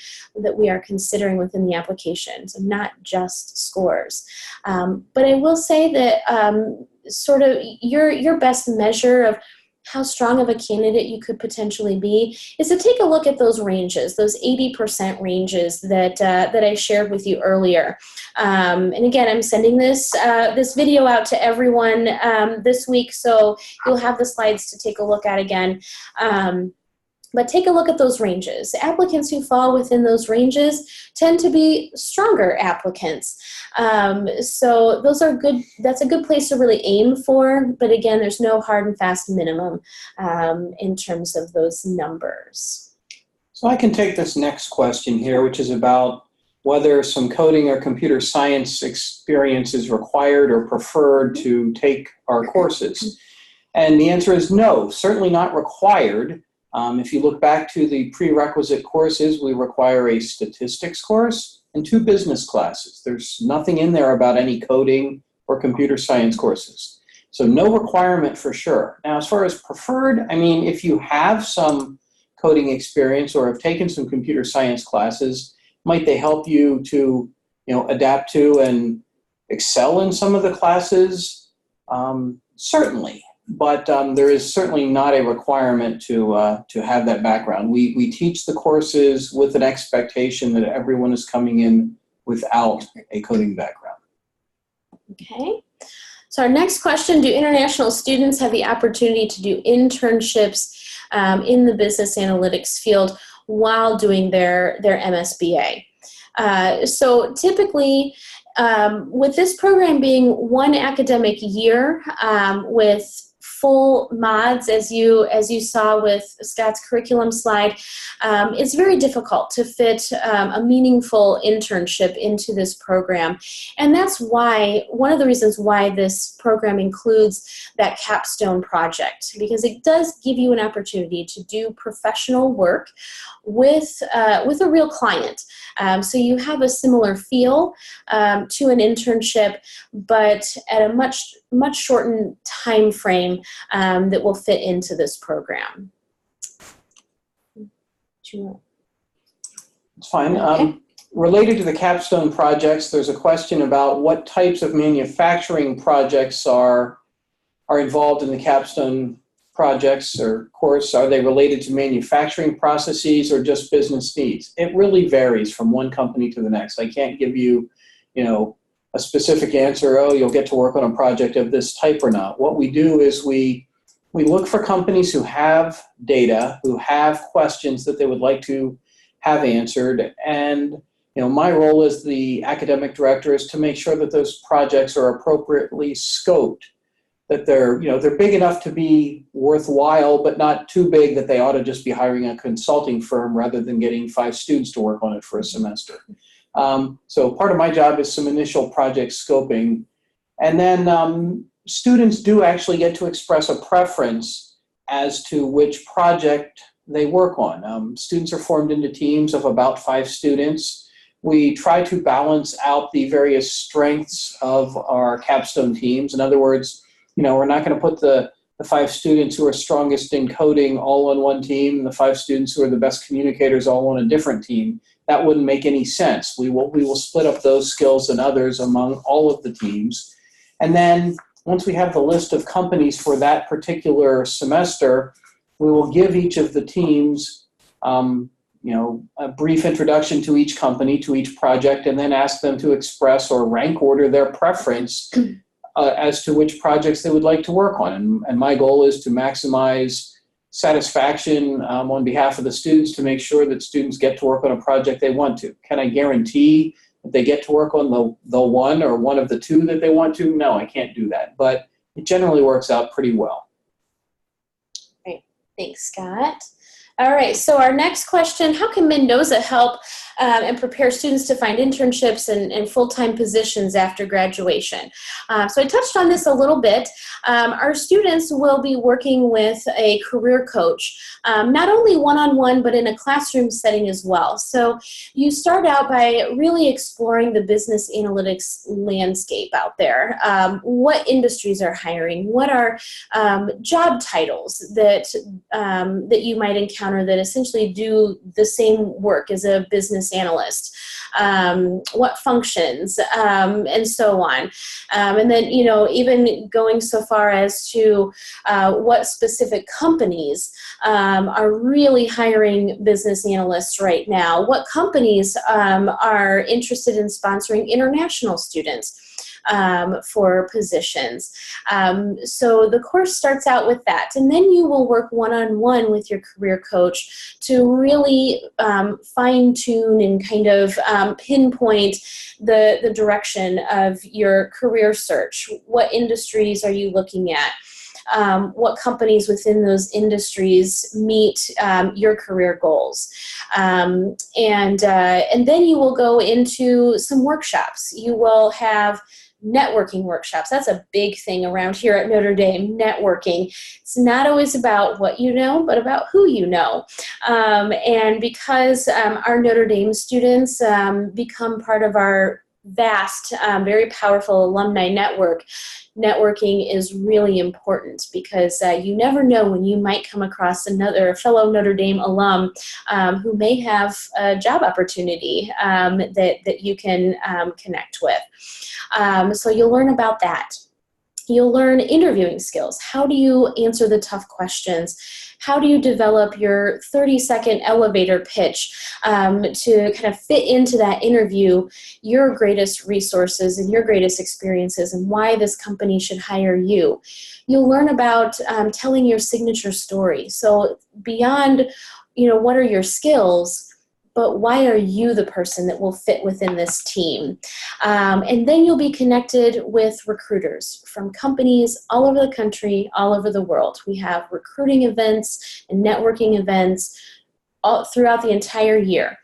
we are considering within the applications, and not just scores. But I will say that sort of your best measure of how strong of a candidate you could potentially be is to take a look at those ranges, those 80% ranges that I shared with you earlier. And again, I'm sending this video out to everyone this week, so you'll have the slides to take a look at again. But take a look at those ranges. Applicants who fall within those ranges tend to be stronger applicants. So that's a good place to really aim for, but again, there's no hard and fast minimum in terms of those numbers. So I can take this next question here, which is about whether some coding or computer science experience is required or preferred to take our courses. And the answer is no, certainly not required. If you look back to the prerequisite courses, we require a statistics course and 2 business classes. There's nothing in there about any coding or computer science courses. So no requirement for sure. Now, as far as preferred, I mean, if you have some coding experience or have taken some computer science classes, might they help you to, adapt to and excel in some of the classes? Certainly. But there is certainly not a requirement to have that background. We teach the courses with an expectation that everyone is coming in without a coding background. Okay. So our next question, do international students have the opportunity to do internships in the business analytics field while doing their MSBA? So typically, with this program being 1 academic year with full mods, as you saw with Scott's curriculum slide, it's very difficult to fit a meaningful internship into this program. And that's why, one of the reasons why this program includes that Capstone project, because it does give you an opportunity to do professional work with a real client. So you have a similar feel to an internship, but at a much shortened time frame that will fit into this program. It's fine. Okay. Related to the Capstone projects, there's a question about what types of manufacturing projects are involved in the Capstone projects or course. Are they related to manufacturing processes or just business needs? It really varies from one company to the next. I can't give you, a specific answer, oh, you'll get to work on a project of this type or not. What we do is we look for companies who have data, who have questions that they would like to have answered. And my role as the academic director is to make sure that those projects are appropriately scoped, that they're big enough to be worthwhile, but not too big that they ought to just be hiring a consulting firm rather than getting 5 students to work on it for a semester. So part of my job is some initial project scoping. And then students do actually get to express a preference as to which project they work on. Students are formed into teams of about 5 students. We try to balance out the various strengths of our capstone teams. In other words, we're not going to put the 5 students who are strongest in coding all on one team, and the 5 students who are the best communicators all on a different team. That wouldn't make any sense. We will split up those skills and others among all of the teams. And then once we have the list of companies for that particular semester, we will give each of the teams a brief introduction to each company, to each project, and then ask them to express or rank order their preference as to which projects they would like to work on. And my goal is to maximize satisfaction on behalf of the students, to make sure that students get to work on a project they want to. Can I guarantee that they get to work on the one or one of the 2 that they want to? No, I can't do that. But it generally works out pretty well. Great. Thanks, Scott. All right, so our next question, how can Mendoza help and prepare students to find internships and full-time positions after graduation? So I touched on this a little bit. Our students will be working with a career coach, not only one-on-one, but in a classroom setting as well. So you start out by really exploring the business analytics landscape out there. What industries are hiring? What are job titles that you might encounter that essentially do the same work as a business analyst, what functions, and so on. And then, even going so far as to what specific companies are really hiring business analysts right now, what companies are interested in sponsoring international students for positions. So the course starts out with that, and then you will work one-on-one with your career coach to really fine-tune and kind of pinpoint the direction of your career search. What industries are you looking at? What companies within those industries meet your career goals. And then you will go into some workshops. You will have networking workshops. That's a big thing around here at Notre Dame, networking. It's not always about what you know, but about who you know. And because our Notre Dame students become part of our vast, very powerful alumni network, networking is really important because you never know when you might come across another fellow Notre Dame alum who may have a job opportunity that you can connect with. So you'll learn about that. You'll learn interviewing skills. How do you answer the tough questions? How do you develop your 30-second elevator pitch to kind of fit into that interview, your greatest resources and your greatest experiences and why this company should hire you? You'll learn about telling your signature story. So beyond, what are your skills, but why are you the person that will fit within this team? And then you'll be connected with recruiters from companies all over the country, all over the world. We have recruiting events and networking events all throughout the entire year.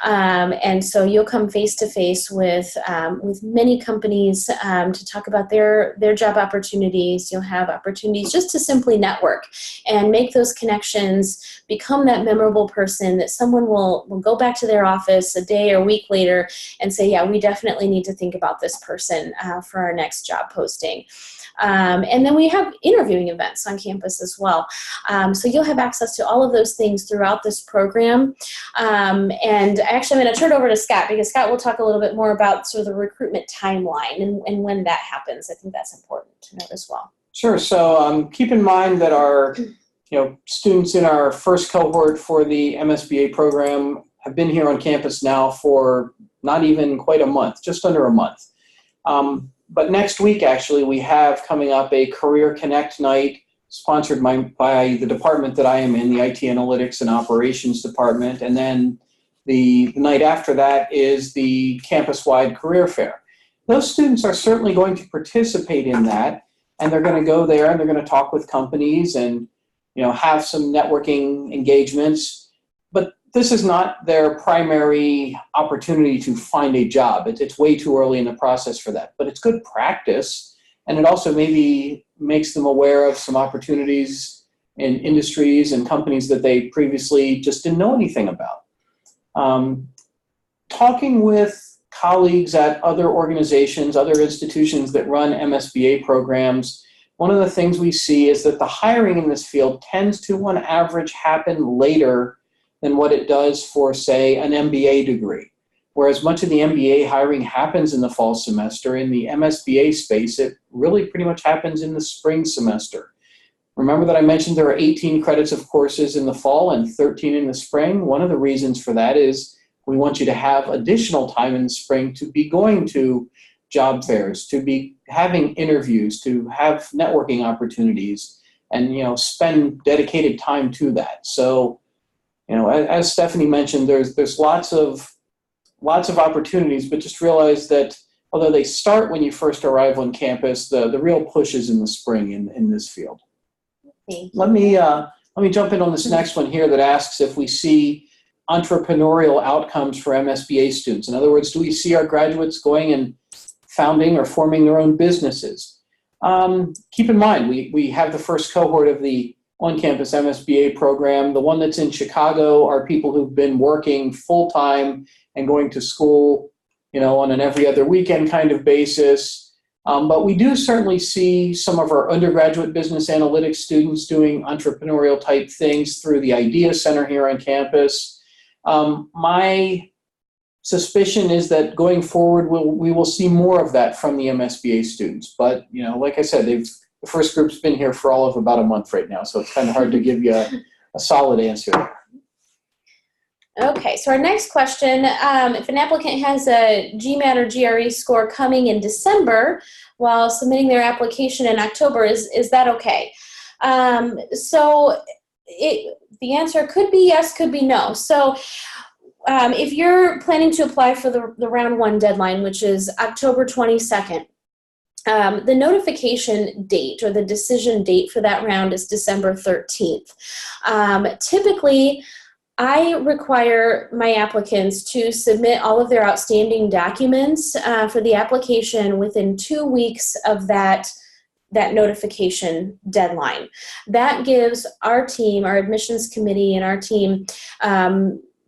And so you'll come face to face with many companies to talk about their job opportunities. You'll have opportunities just to simply network and make those connections, become that memorable person that someone will go back to their office a day or week later and say, yeah, we definitely need to think about this person for our next job posting. And then we have interviewing events on campus as well. So you'll have access to all of those things throughout this program. And actually I'm going to turn it over to Scott because Scott will talk a little bit more about sort of the recruitment timeline and when that happens. I think that's important to note as well. Sure. So keep in mind that our students in our first cohort for the MSBA program have been here on campus now for not even quite a month, just under a month. But next week, actually, we have coming up a Career Connect night sponsored by the department that I am in, the IT Analytics and Operations Department. And then the night after that is the campus-wide career fair. Those students are certainly going to participate in that, and they're going to go there and they're going to talk with companies and have some networking engagements. But this is not their primary opportunity to find a job. It's way too early in the process for that. But it's good practice, and it also maybe makes them aware of some opportunities in industries and companies that they previously just didn't know anything about. Talking with colleagues at other organizations, other institutions that run MSBA programs, one of the things we see is that the hiring in this field tends to, on average, happen later than what it does for, say, an MBA degree. Whereas much of the MBA hiring happens in the fall semester, in the MSBA space, it really pretty much happens in the spring semester. Remember that I mentioned there are 18 credits of courses in the fall and 13 in the spring. One of the reasons for that is we want you to have additional time in the spring to be going to job fairs, to be having interviews, to have networking opportunities, and spend dedicated time to that. So, as Stephanie mentioned, there's lots of opportunities, but just realize that although they start when you first arrive on campus, the real push is in the spring in this field. Let me jump in on this next one here that asks if we see entrepreneurial outcomes for MSBA students. In other words, do we see our graduates going and founding or forming their own businesses? Keep in mind, we have the first cohort of the on-campus MSBA program. The one that's in Chicago are people who've been working full-time and going to school, on an every other weekend kind of basis. But we do certainly see some of our undergraduate business analytics students doing entrepreneurial type things through the Idea Center here on campus. My suspicion is that going forward, we will see more of that from the MSBA students. But, like I said, the first group's been here for all of about a month right now, so it's kind of hard to give you a solid answer there. Okay, so our next question, if an applicant has a GMAT or GRE score coming in December while submitting their application in October, is that okay? The answer could be yes, could be no. So if you're planning to apply for the round 1 deadline, which is October 22nd, the notification date or the decision date for that round is December 13th. Typically, I require my applicants to submit all of their outstanding documents for the application within 2 weeks of that notification deadline. That gives our team, our admissions committee and our team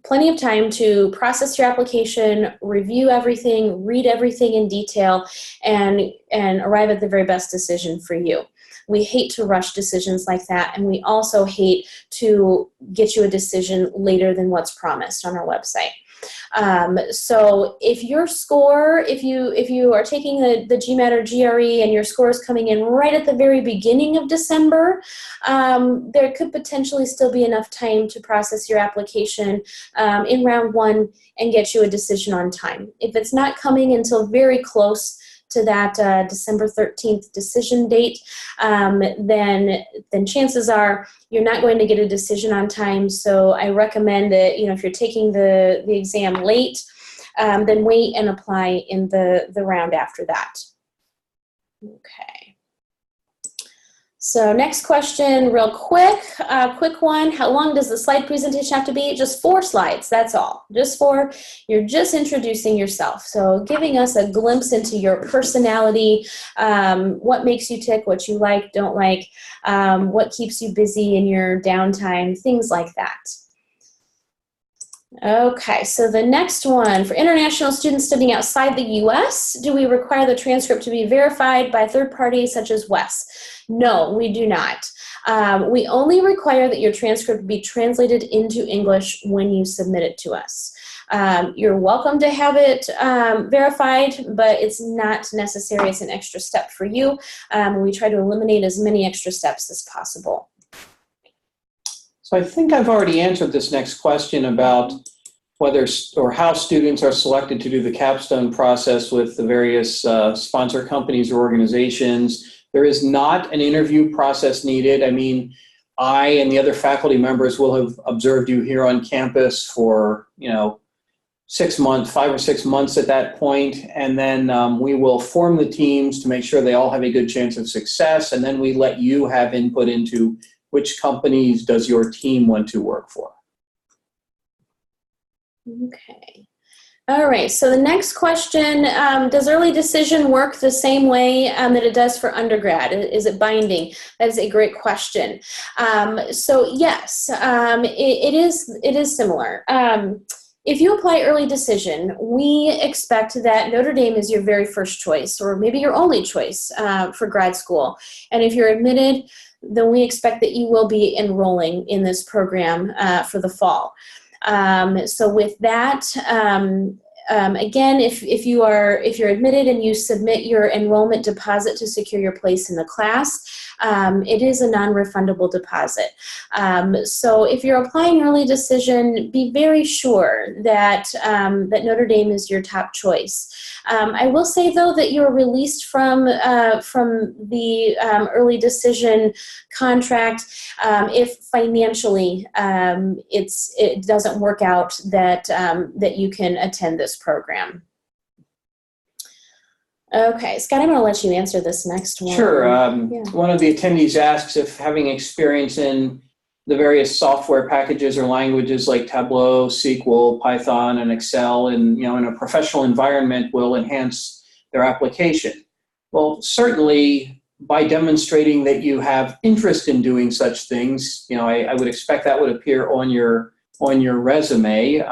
plenty of time to process your application, review everything, read everything in detail, and arrive at the very best decision for you. We hate to rush decisions like that, and we also hate to get you a decision later than what's promised on our website. So if your score, if you are taking the GMAT or GRE and your score is coming in right at the very beginning of December, there could potentially still be enough time to process your application in round 1 and get you a decision on time. If it's not coming until very close to that December 13th decision date, then chances are you're not going to get a decision on time. So I recommend that, if you're taking the exam late, then wait and apply in the round after that. Okay. So next question, real quick one. How long does the slide presentation have to be? Just 4 slides, that's all. Just 4. You're just introducing yourself. So giving us a glimpse into your personality, what makes you tick, what you like, don't like, what keeps you busy in your downtime, things like that. Okay, so the next one, for international students studying outside the U.S., do we require the transcript to be verified by third parties such as WES? No, we do not. We only require that your transcript be translated into English when you submit it to us. You're welcome to have it verified, but it's not necessary. It's an extra step for you. We try to eliminate as many extra steps as possible. So I think I've already answered this next question about whether or how students are selected to do the Capstone process with the various sponsor companies or organizations. There is not an interview process needed. I mean, I and the other faculty members will have observed you here on campus for, 6 months, 5 or 6 months at that point, and then we will form the teams to make sure they all have a good chance of success, and then we let you have input into which companies does your team want to work for. Okay. All right, so the next question, does early decision work the same way that it does for undergrad? Is it binding? That is a great question. So yes, it is similar. If you apply early decision, we expect that Notre Dame is your very first choice, or maybe your only choice for grad school. And if you're admitted, then we expect that you will be enrolling in this program for the fall. So with that, again, if you're admitted and you submit your enrollment deposit to secure your place in the class, it is a non-refundable deposit. So if you're applying early decision, be very sure that that Notre Dame is your top choice. I will say though that you're released from the early decision contract if financially it doesn't work out that that you can attend this program. Okay, Scott, I'm going to let you answer this next one. Sure. One of the attendees asks if having experience in the various software packages or languages like Tableau, SQL, Python, and Excel, and in a professional environment will enhance their application. Well, certainly by demonstrating that you have interest in doing such things, I would expect that would appear on your resume.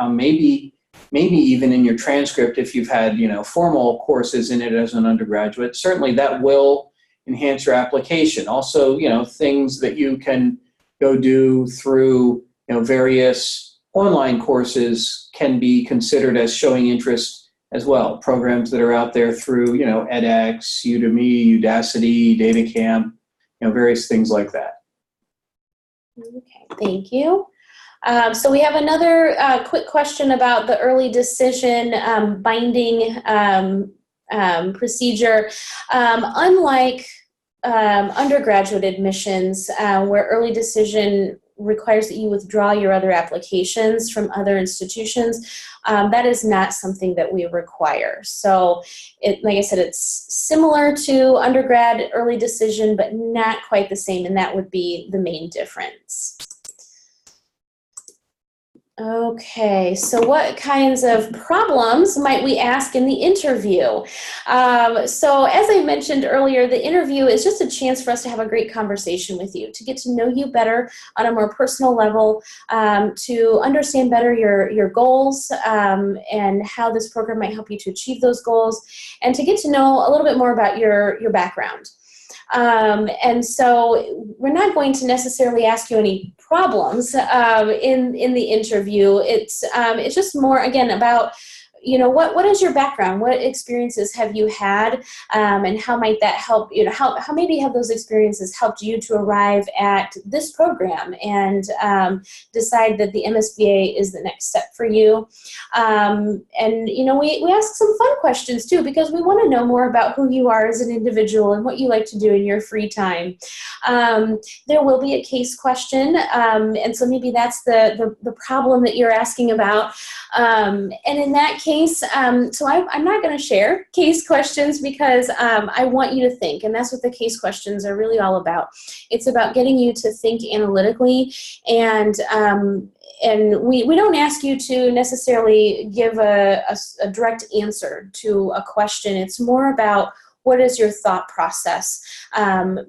Maybe even in your transcript if you've had formal courses in it as an undergraduate. Certainly that will enhance your application. Also, things that you can go do through various online courses can be considered as showing interest as well. Programs that are out there through edX, Udemy, Udacity, DataCamp, various things like that. Okay, thank you. So we have another quick question about the early decision binding procedure. Unlike undergraduate admissions, where early decision requires that you withdraw your other applications from other institutions, that is not something that we require. So, like I said, it's similar to undergrad early decision, but not quite the same, and that would be the main difference. Okay, so what kinds of problems might we ask in the interview? So as I mentioned earlier, the interview is just a chance for us to have a great conversation with you, to get to know you better on a more personal level, to understand better your goals and how this program might help you to achieve those goals, and to get to know a little bit more about your background. And so we're not going to necessarily ask you any problems in the interview. It's just more, again, about what is your background? What experiences have you had? And how might that help, how maybe have those experiences helped you to arrive at this program and decide that the MSBA is the next step for you? And, we ask some fun questions too, because we want to know more about who you are as an individual and what you like to do in your free time. There will be a case question, and so maybe that's the problem that you're asking about. And in that case, so I'm not going to share case questions because I want you to think, and that's what the case questions are really all about. It's about getting you to think analytically, and we don't ask you to necessarily give a direct answer to a question. It's more about what is your thought process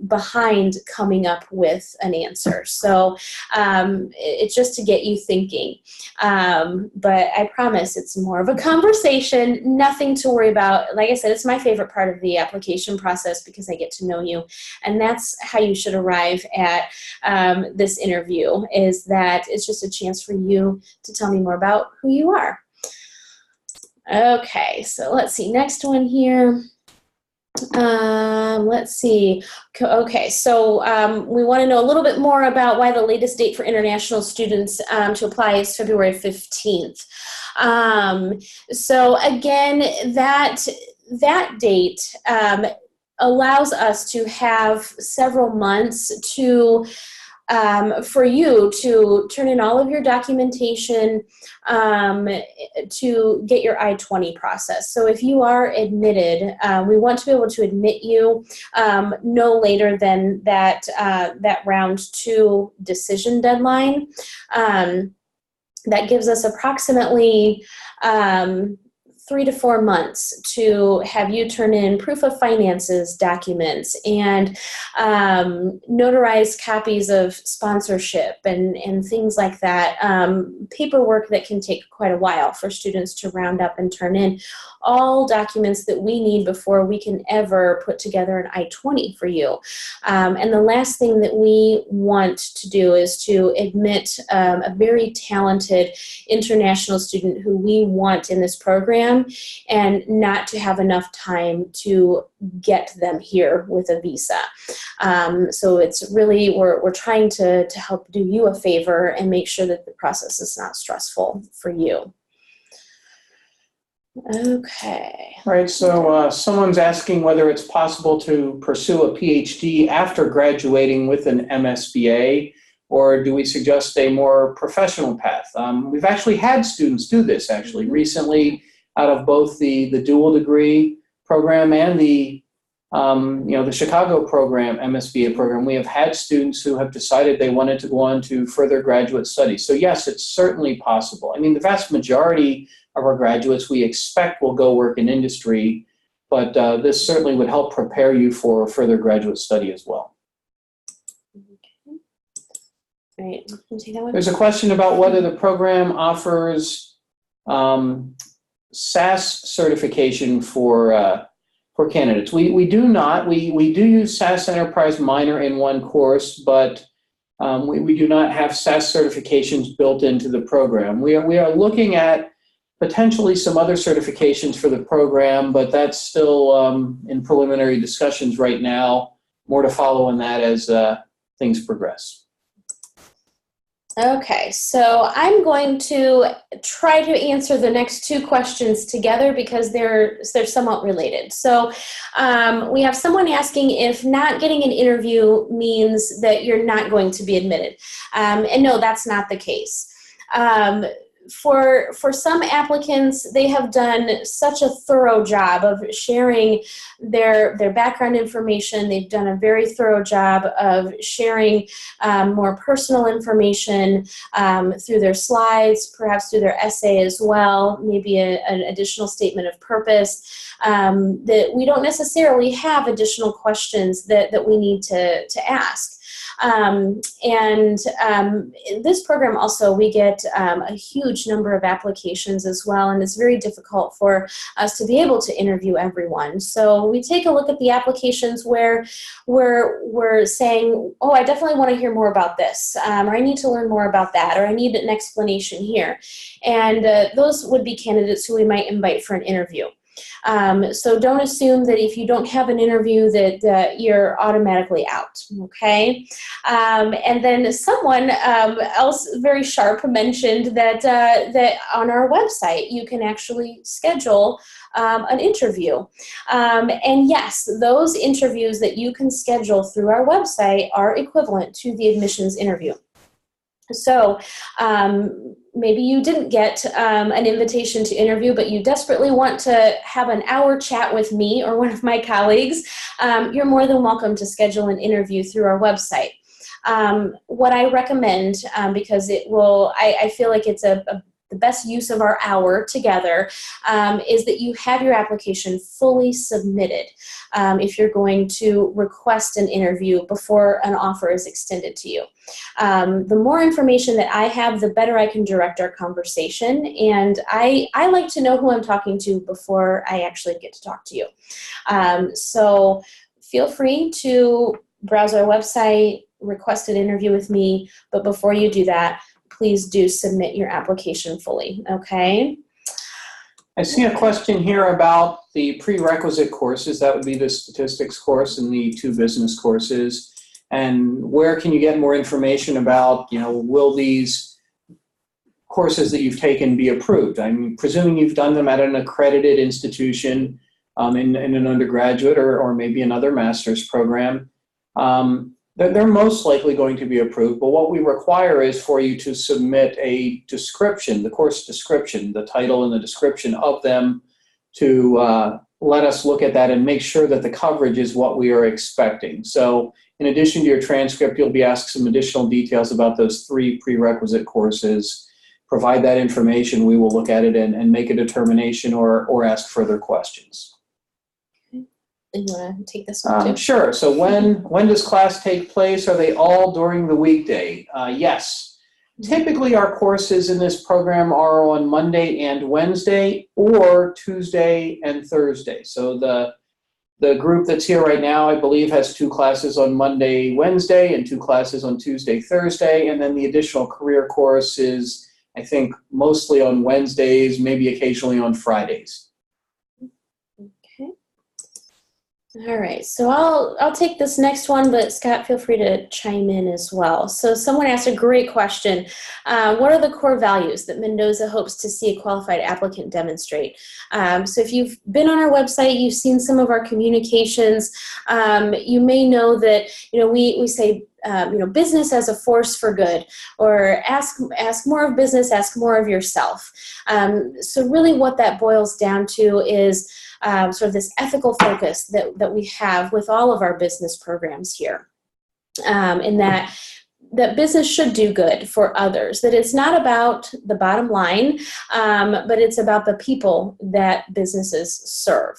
behind coming up with an answer. So it's just to get you thinking. But I promise it's more of a conversation, nothing to worry about. Like I said, it's my favorite part of the application process because I get to know you. And that's how you should arrive at this interview, is that it's just a chance for you to tell me more about who you are. Okay, so let's see, next one here. Let's see. Okay, so we want to know a little bit more about why the latest date for international students to apply is February 15th. So again, that date allows us to have several months to for you to turn in all of your documentation to get your I-20 process. So if you are admitted, we want to be able to admit you no later than that round 2 decision deadline. That gives us approximately 3 to 4 months to have you turn in proof of finances documents and notarized copies of sponsorship and things like that. Paperwork that can take quite a while for students to round up and turn in. All documents that we need before we can ever put together an I-20 for you. And the last thing that we want to do is to admit a very talented international student who we want in this program and not to have enough time to get them here with a visa. So it's really, we're trying to help do you a favor and make sure that the process is not stressful for you. Okay. Right, so someone's asking whether it's possible to pursue a PhD after graduating with an MSBA, or do we suggest a more professional path? We've actually had students do this recently out of both the dual degree program and the Chicago program, MSBA program. We have had students who have decided they wanted to go on to further graduate studies. So yes, it's certainly possible. I mean, the vast majority of our graduates we expect will go work in industry, but this certainly would help prepare you for further graduate study as well. Okay. All right, can you take that one? There's a question about whether the program offers SAS certification for candidates. We do not. We do use SAS Enterprise Minor in one course, but we do not have SAS certifications built into the program. We are looking at potentially some other certifications for the program, but that's still in preliminary discussions right now. More to follow on that as things progress. Okay, so I'm going to try to answer the next 2 questions together because they're somewhat related. So we have someone asking if not getting an interview means that you're not going to be admitted. And no, that's not the case. For some applicants, they have done such a thorough job of sharing their background information. They've done a very thorough job of sharing more personal information through their slides, perhaps through their essay as well, maybe an additional statement of purpose, that we don't necessarily have additional questions that we need to ask. In this program also, we get a huge number of applications as well, and it's very difficult for us to be able to interview everyone. So we take a look at the applications where we're saying, oh, I definitely want to hear more about this, or I need to learn more about that, or I need an explanation here. And those would be candidates who we might invite for an interview. So don't assume that if you don't have an interview that you're automatically out, okay? And then someone else very sharp mentioned that on our website you can actually schedule an interview. And yes, those interviews that you can schedule through our website are equivalent to the admissions interview. So maybe you didn't get an invitation to interview, but you desperately want to have an hour chat with me or one of my colleagues. You're more than welcome to schedule an interview through our website. What I recommend, because I feel like it's the best use of our hour together, is that you have your application fully submitted if you're going to request an interview before an offer is extended to you. The more information that I have, the better I can direct our conversation, and I like to know who I'm talking to before I actually get to talk to you. So feel free to browse our website, request an interview with me, but before you do that, please do submit your application fully, okay? I see a question here about the prerequisite courses. That would be the statistics course and the 2 business courses. And where can you get more information about, will these courses that you've taken be approved? I'm presuming you've done them at an accredited institution in an undergraduate or maybe another master's program. They're most likely going to be approved, but what we require is for you to submit a description, the course description, the title and the description of them, to let us look at that and make sure that the coverage is what we are expecting. So in addition to your transcript, you'll be asked some additional details about those 3 prerequisite courses. Provide that information, we will look at it and make a determination or ask further questions. You want to take this one too? Sure. So when does class take place? Are they all during the weekday? Yes. Typically, our courses in this program are on Monday and Wednesday or Tuesday and Thursday. So the group that's here right now, I believe, has 2 classes on Monday, Wednesday, and 2 classes on Tuesday, Thursday. And then the additional career course is, I think, mostly on Wednesdays, maybe occasionally on Fridays. All right, so I'll take this next one, but Scott, feel free to chime in as well. So someone asked a great question. What are the core values that Mendoza hopes to see a qualified applicant demonstrate? So if you've been on our website, you've seen some of our communications, you may know that, we say, business as a force for good, or ask more of business, ask more of yourself. So really what that boils down to is sort of this ethical focus that we have with all of our business programs here, and that business should do good for others, that it's not about the bottom line, but it's about the people that businesses serve.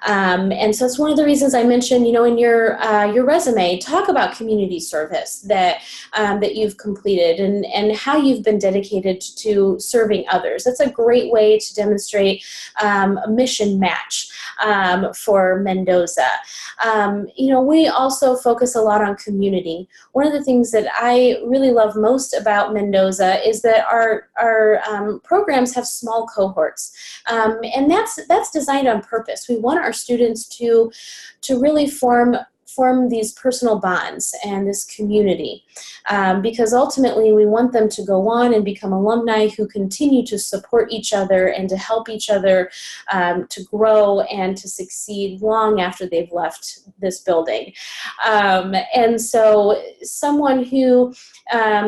And so it's one of the reasons I mentioned, in your resume, talk about community service that you've completed and how you've been dedicated to serving others. That's a great way to demonstrate a mission match for Mendoza. We also focus a lot on community. One of the things that I really love most about Mendoza is that our programs have small cohorts, and that's designed on purpose. We want our students to really form these personal bonds and this community, because ultimately we want them to go on and become alumni who continue to support each other and to help each other to grow and to succeed long after they've left this building. And so someone who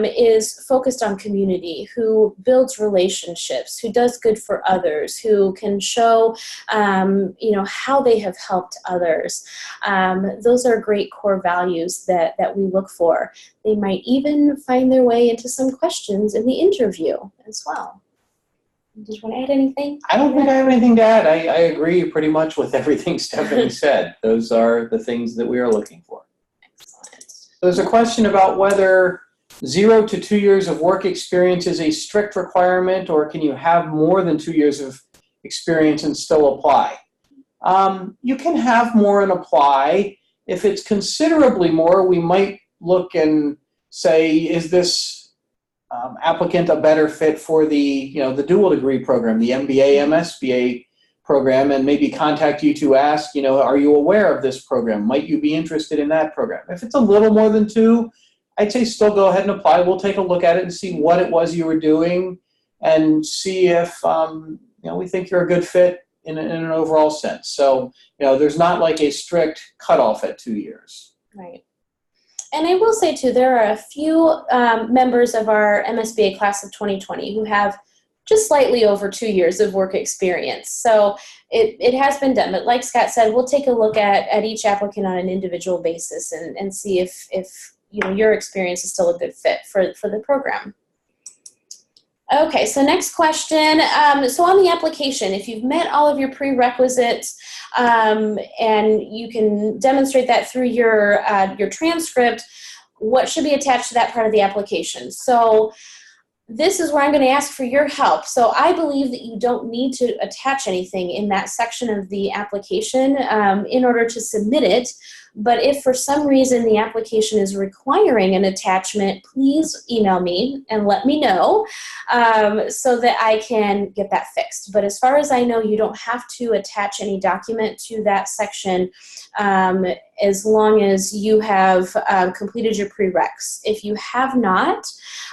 is focused on community, who builds relationships, who does good for others, who can show how they have helped others. Those are great core values that we look for. They might even find their way into some questions in the interview as well. Did you want to add anything? I don't think I have anything to add. I agree pretty much with everything Stephanie said. Those are the things that we are looking for. Excellent. There's a question about whether 0 to 2 years of work experience is a strict requirement, or can you have more than 2 years of experience and still apply? You can have more and apply. If it's considerably more, we might look and say, is this applicant a better fit for the dual degree program, the MBA, MSBA program, and maybe contact you to ask, are you aware of this program? Might you be interested in that program? If it's a little more than 2, I'd say still go ahead and apply. We'll take a look at it and see what it was you were doing and see if we think you're a good fit in an overall sense. So, there's not like a strict cutoff at 2 years. Right. And I will say, too, there are a few members of our MSBA class of 2020 who have just slightly over 2 years of work experience. So it has been done. But like Scott said, we'll take a look at each applicant on an individual basis and see if your experience is still a good fit for the program. Okay, so next question. So on the application, if you've met all of your prerequisites and you can demonstrate that through your transcript, what should be attached to that part of the application? So this is where I'm going to ask for your help. So I believe that you don't need to attach anything in that section of the application in order to submit it. But if for some reason the application is requiring an attachment, please email me and let me know so that I can get that fixed. But as far as I know, you don't have to attach any document to that section as long as you have completed your prereqs. If you have not,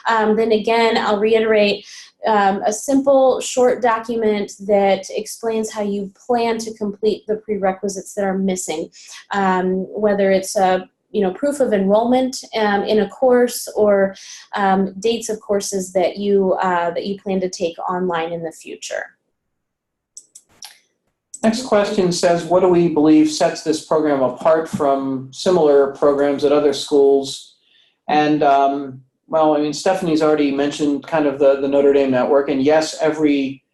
then again, I'll reiterate, a simple short document that explains how you plan to complete the prerequisites that are missing, whether it's a proof of enrollment in a course or dates of courses that you plan to take online in the future. Next question says, what do we believe sets this program apart from similar programs at other schools? And well, I mean, Stephanie's already mentioned kind of the Notre Dame network, and yes, every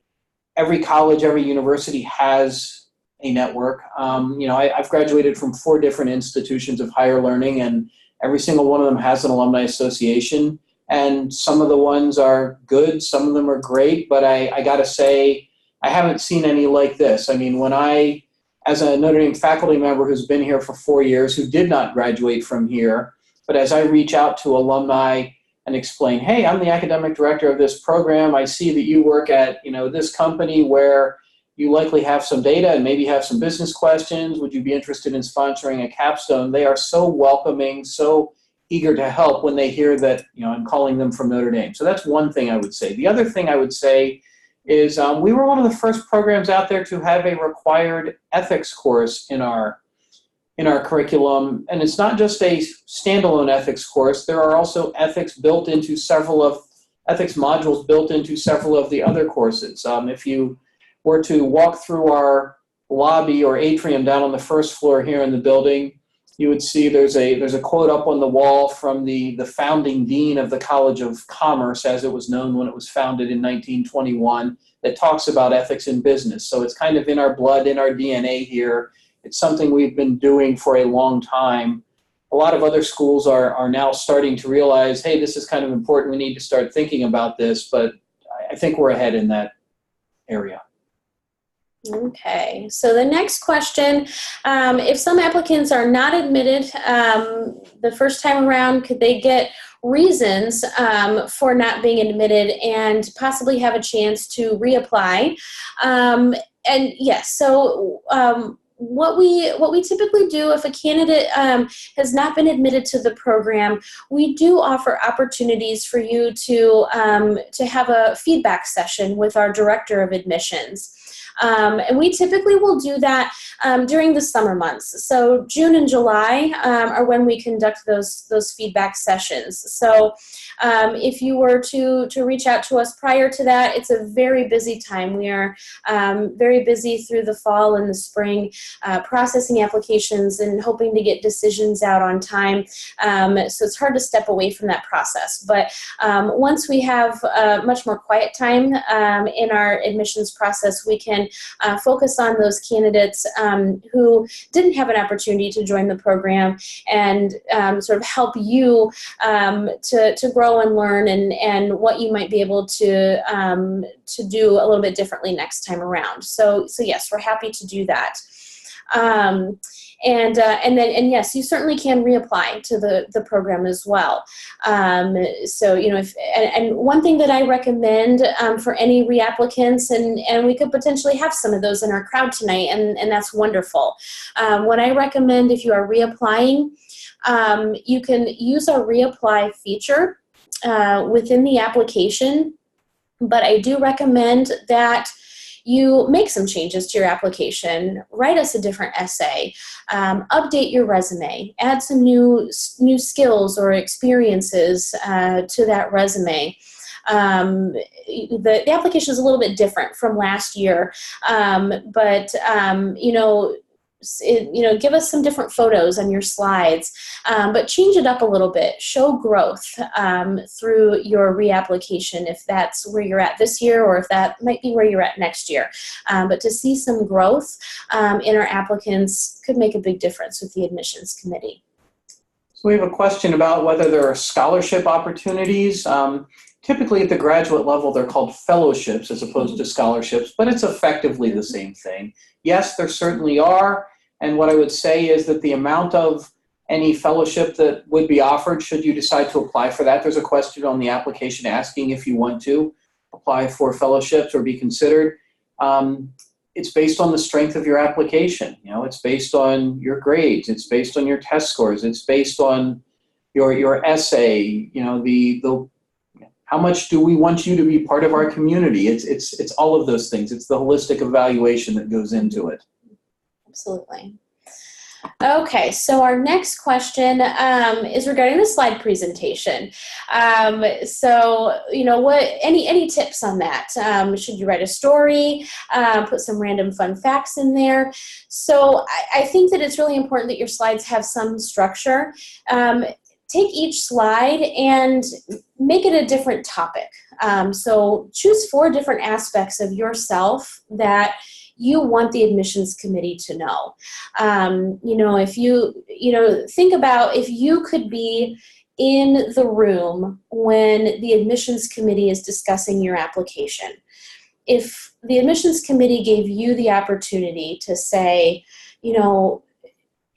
college, every university has a network. I've graduated from 4 different institutions of higher learning, and every single one of them has an alumni association. And some of the ones are good, some of them are great, but I got to say, I haven't seen any like this. I mean, when I, as a Notre Dame faculty member who's been here for 4 years, who did not graduate from here, but as I reach out to alumni and explain, hey, I'm the academic director of this program. I see that you work at, this company where you likely have some data and maybe have some business questions. Would you be interested in sponsoring a Capstone? They are so welcoming, so eager to help when they hear that, I'm calling them from Notre Dame. So that's one thing I would say. The other thing I would say is we were one of the first programs out there to have a required ethics course in our curriculum, and it's not just a standalone ethics course. There are also ethics modules built into several of the other courses. If you were to walk through our lobby or atrium down on the first floor here in the building, you would see there's a quote up on the wall from the founding dean of the College of Commerce, as it was known when it was founded in 1921, that talks about ethics in business. So it's kind of in our blood, in our DNA here. It's something we've been doing for a long time. A lot of other schools are now starting to realize, hey, this is kind of important. We need to start thinking about this, but I think we're ahead in that area. Okay, so the next question, if some applicants are not admitted the first time around, could they get reasons for not being admitted and possibly have a chance to reapply? And yes, so what we typically do if a candidate has not been admitted to the program, we do offer opportunities for you to have a feedback session with our director of admissions. And we typically will do that during the summer months. So June and July are when we conduct those feedback sessions. So if you were to reach out to us prior to that, it's a very busy time. We are very busy through the fall and the spring, processing applications and hoping to get decisions out on time. So it's hard to step away from that process. But once we have much more quiet time in our admissions process, we can focus on those candidates who didn't have an opportunity to join the program and sort of help you to grow and learn and what you might be able to do a little bit differently next time around. So yes, we're happy to do that. And yes, you certainly can reapply to the program as well. So and one thing that I recommend for any reapplicants, and we could potentially have some of those in our crowd tonight, and that's wonderful. What I recommend if you are reapplying, you can use our reapply feature within the application, but I do recommend that you make some changes to your application, write us a different essay, update your resume, add some new skills or experiences to that resume. The application is a little bit different from last year, but give us some different photos on your slides, but change it up a little bit. Show growth through your reapplication if that's where you're at this year or if that might be where you're at next year. But to see some growth in our applicants could make a big difference with the admissions committee. So we have a question about whether there are scholarship opportunities. Typically at the graduate level, they're called fellowships as opposed to scholarships, but it's effectively the same thing. Yes, there certainly are. And what I would say is that the amount of any fellowship that would be offered, should you decide to apply for that, there's a question on the application asking if you want to apply for fellowships or be considered. It's based on the strength of your application. You know, it's based on your grades. It's based on your test scores. It's based on your essay. You know, the how much do we want you to be part of our community? It's all of those things. It's the holistic evaluation that goes into it. Absolutely. Okay, so our next question is regarding the slide presentation. So, you know, any tips on that? Should you write a story, put some random fun facts in there? So I think that it's really important that your slides have some structure. Take each slide and make it a different topic. So choose 4 different aspects of yourself that you want the admissions committee to know. You know, if think about if you could be in the room when the admissions committee is discussing your application. If the admissions committee gave you the opportunity to say,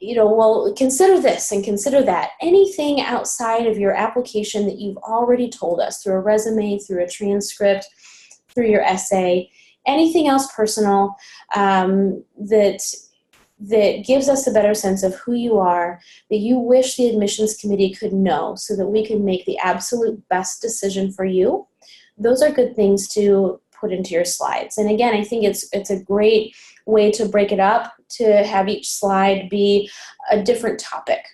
well, consider this and consider that. Anything outside of your application that you've already told us through a resume, through a transcript, through your essay, anything else personal that gives us a better sense of who you are, that you wish the admissions committee could know so that we can make the absolute best decision for you. Those are good things to put into your slides. And again, I think it's a great way to break it up, to have each slide be a different topic.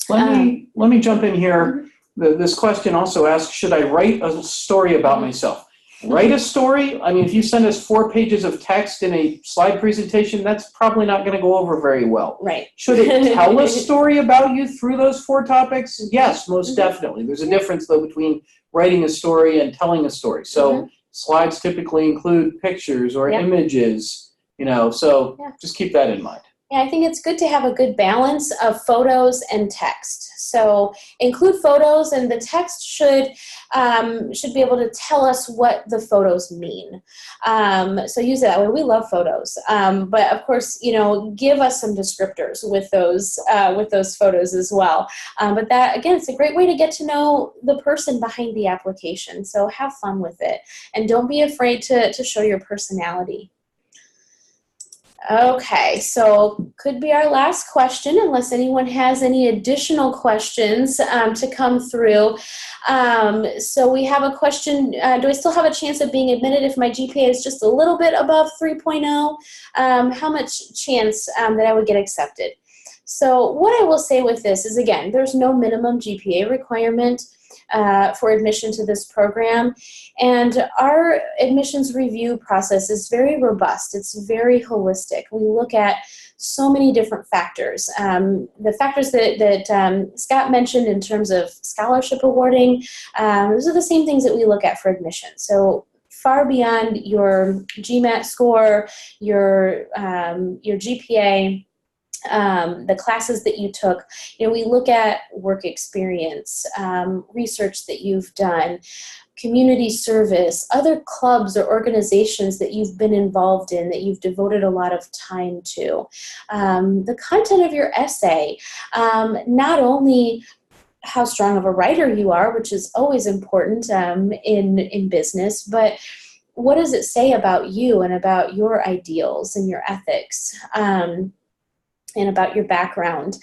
Let me jump in here. This question also asks, should I write a story about myself? Write a story? I mean, if you send us 4 pages of text in a slide presentation, that's probably not going to go over very well. Right. Should it tell a story about you through those 4 topics? Yes, most definitely. There's a difference, though, between writing a story and telling a story. So slides typically include pictures or images, so just keep that in mind. Yeah, I think it's good to have a good balance of photos and text. So include photos, and the text should be able to tell us what the photos mean. So use it that way. We love photos, but of course, give us some descriptors with those photos as well. But that, again, it's a great way to get to know the person behind the application. So have fun with it, and don't be afraid to show your personality. Okay, so could be our last question, unless anyone has any additional questions to come through. So we have a question, do I still have a chance of being admitted if my GPA is just a little bit above 3.0? How much chance that I would get accepted? So what I will say with this is, again, there's no minimum GPA requirement for admission to this program. And our admissions review process is very robust. It's very holistic. We look at so many different factors. The factors that Scott mentioned in terms of scholarship awarding, those are the same things that we look at for admission. So far beyond your GMAT score, your GPA, the classes that you took, we look at work experience, research that you've done, community service, other clubs or organizations that you've been involved in, that you've devoted a lot of time to, the content of your essay, not only how strong of a writer you are, which is always important in business, but what does it say about you and about your ideals and your ethics? And about your background,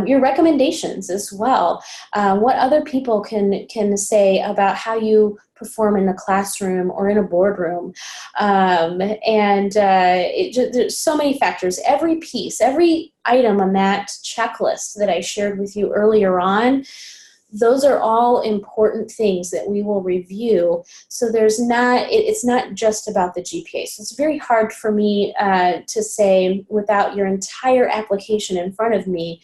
your recommendations as well. What other people can say about how you perform in a classroom or in a boardroom. There's so many factors. Every piece, every item on that checklist that I shared with you earlier on, those are all important things that we will review. So it's not just about the GPA. So it's very hard for me to say, without your entire application in front of me,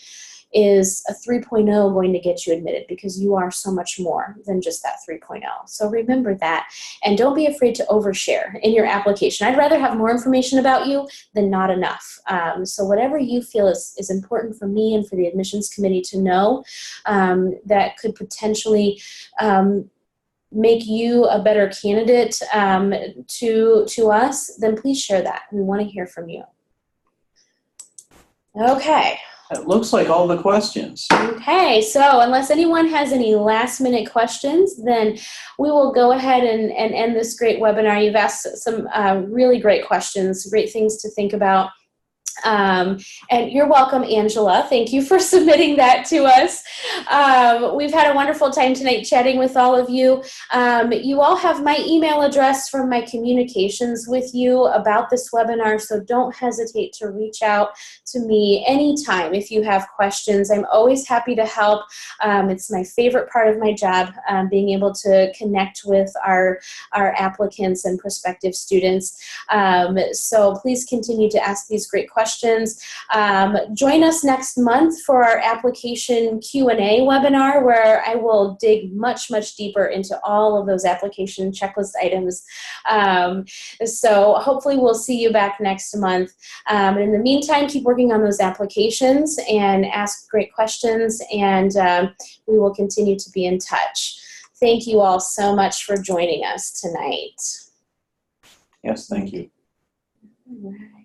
is a 3.0 going to get you admitted, because you are so much more than just that 3.0. So remember that, and don't be afraid to overshare in your application. I'd rather have more information about you than not enough. So whatever you feel is important for me and for the admissions committee to know, that could potentially make you a better candidate to us, then please share that. We want to hear from you. Okay. It looks like all the questions. Okay, so unless anyone has any last minute questions, then we will go ahead and end this great webinar. You've asked some really great questions, great things to think about. And you're welcome, Angela. Thank you for submitting that to us. We've had a wonderful time tonight chatting with all of you. You all have my email address from my communications with you about this webinar, so don't hesitate to reach out to me anytime if you have questions. I'm always happy to help. It's my favorite part of my job, being able to connect with our applicants and prospective students. So please continue to ask these great questions. Join us next month for our application Q&A webinar, where I will dig much, much deeper into all of those application checklist items. So hopefully we'll see you back next month. In the meantime, keep working on those applications and ask great questions, and we will continue to be in touch. Thank you all so much for joining us tonight. Yes, thank you. All right.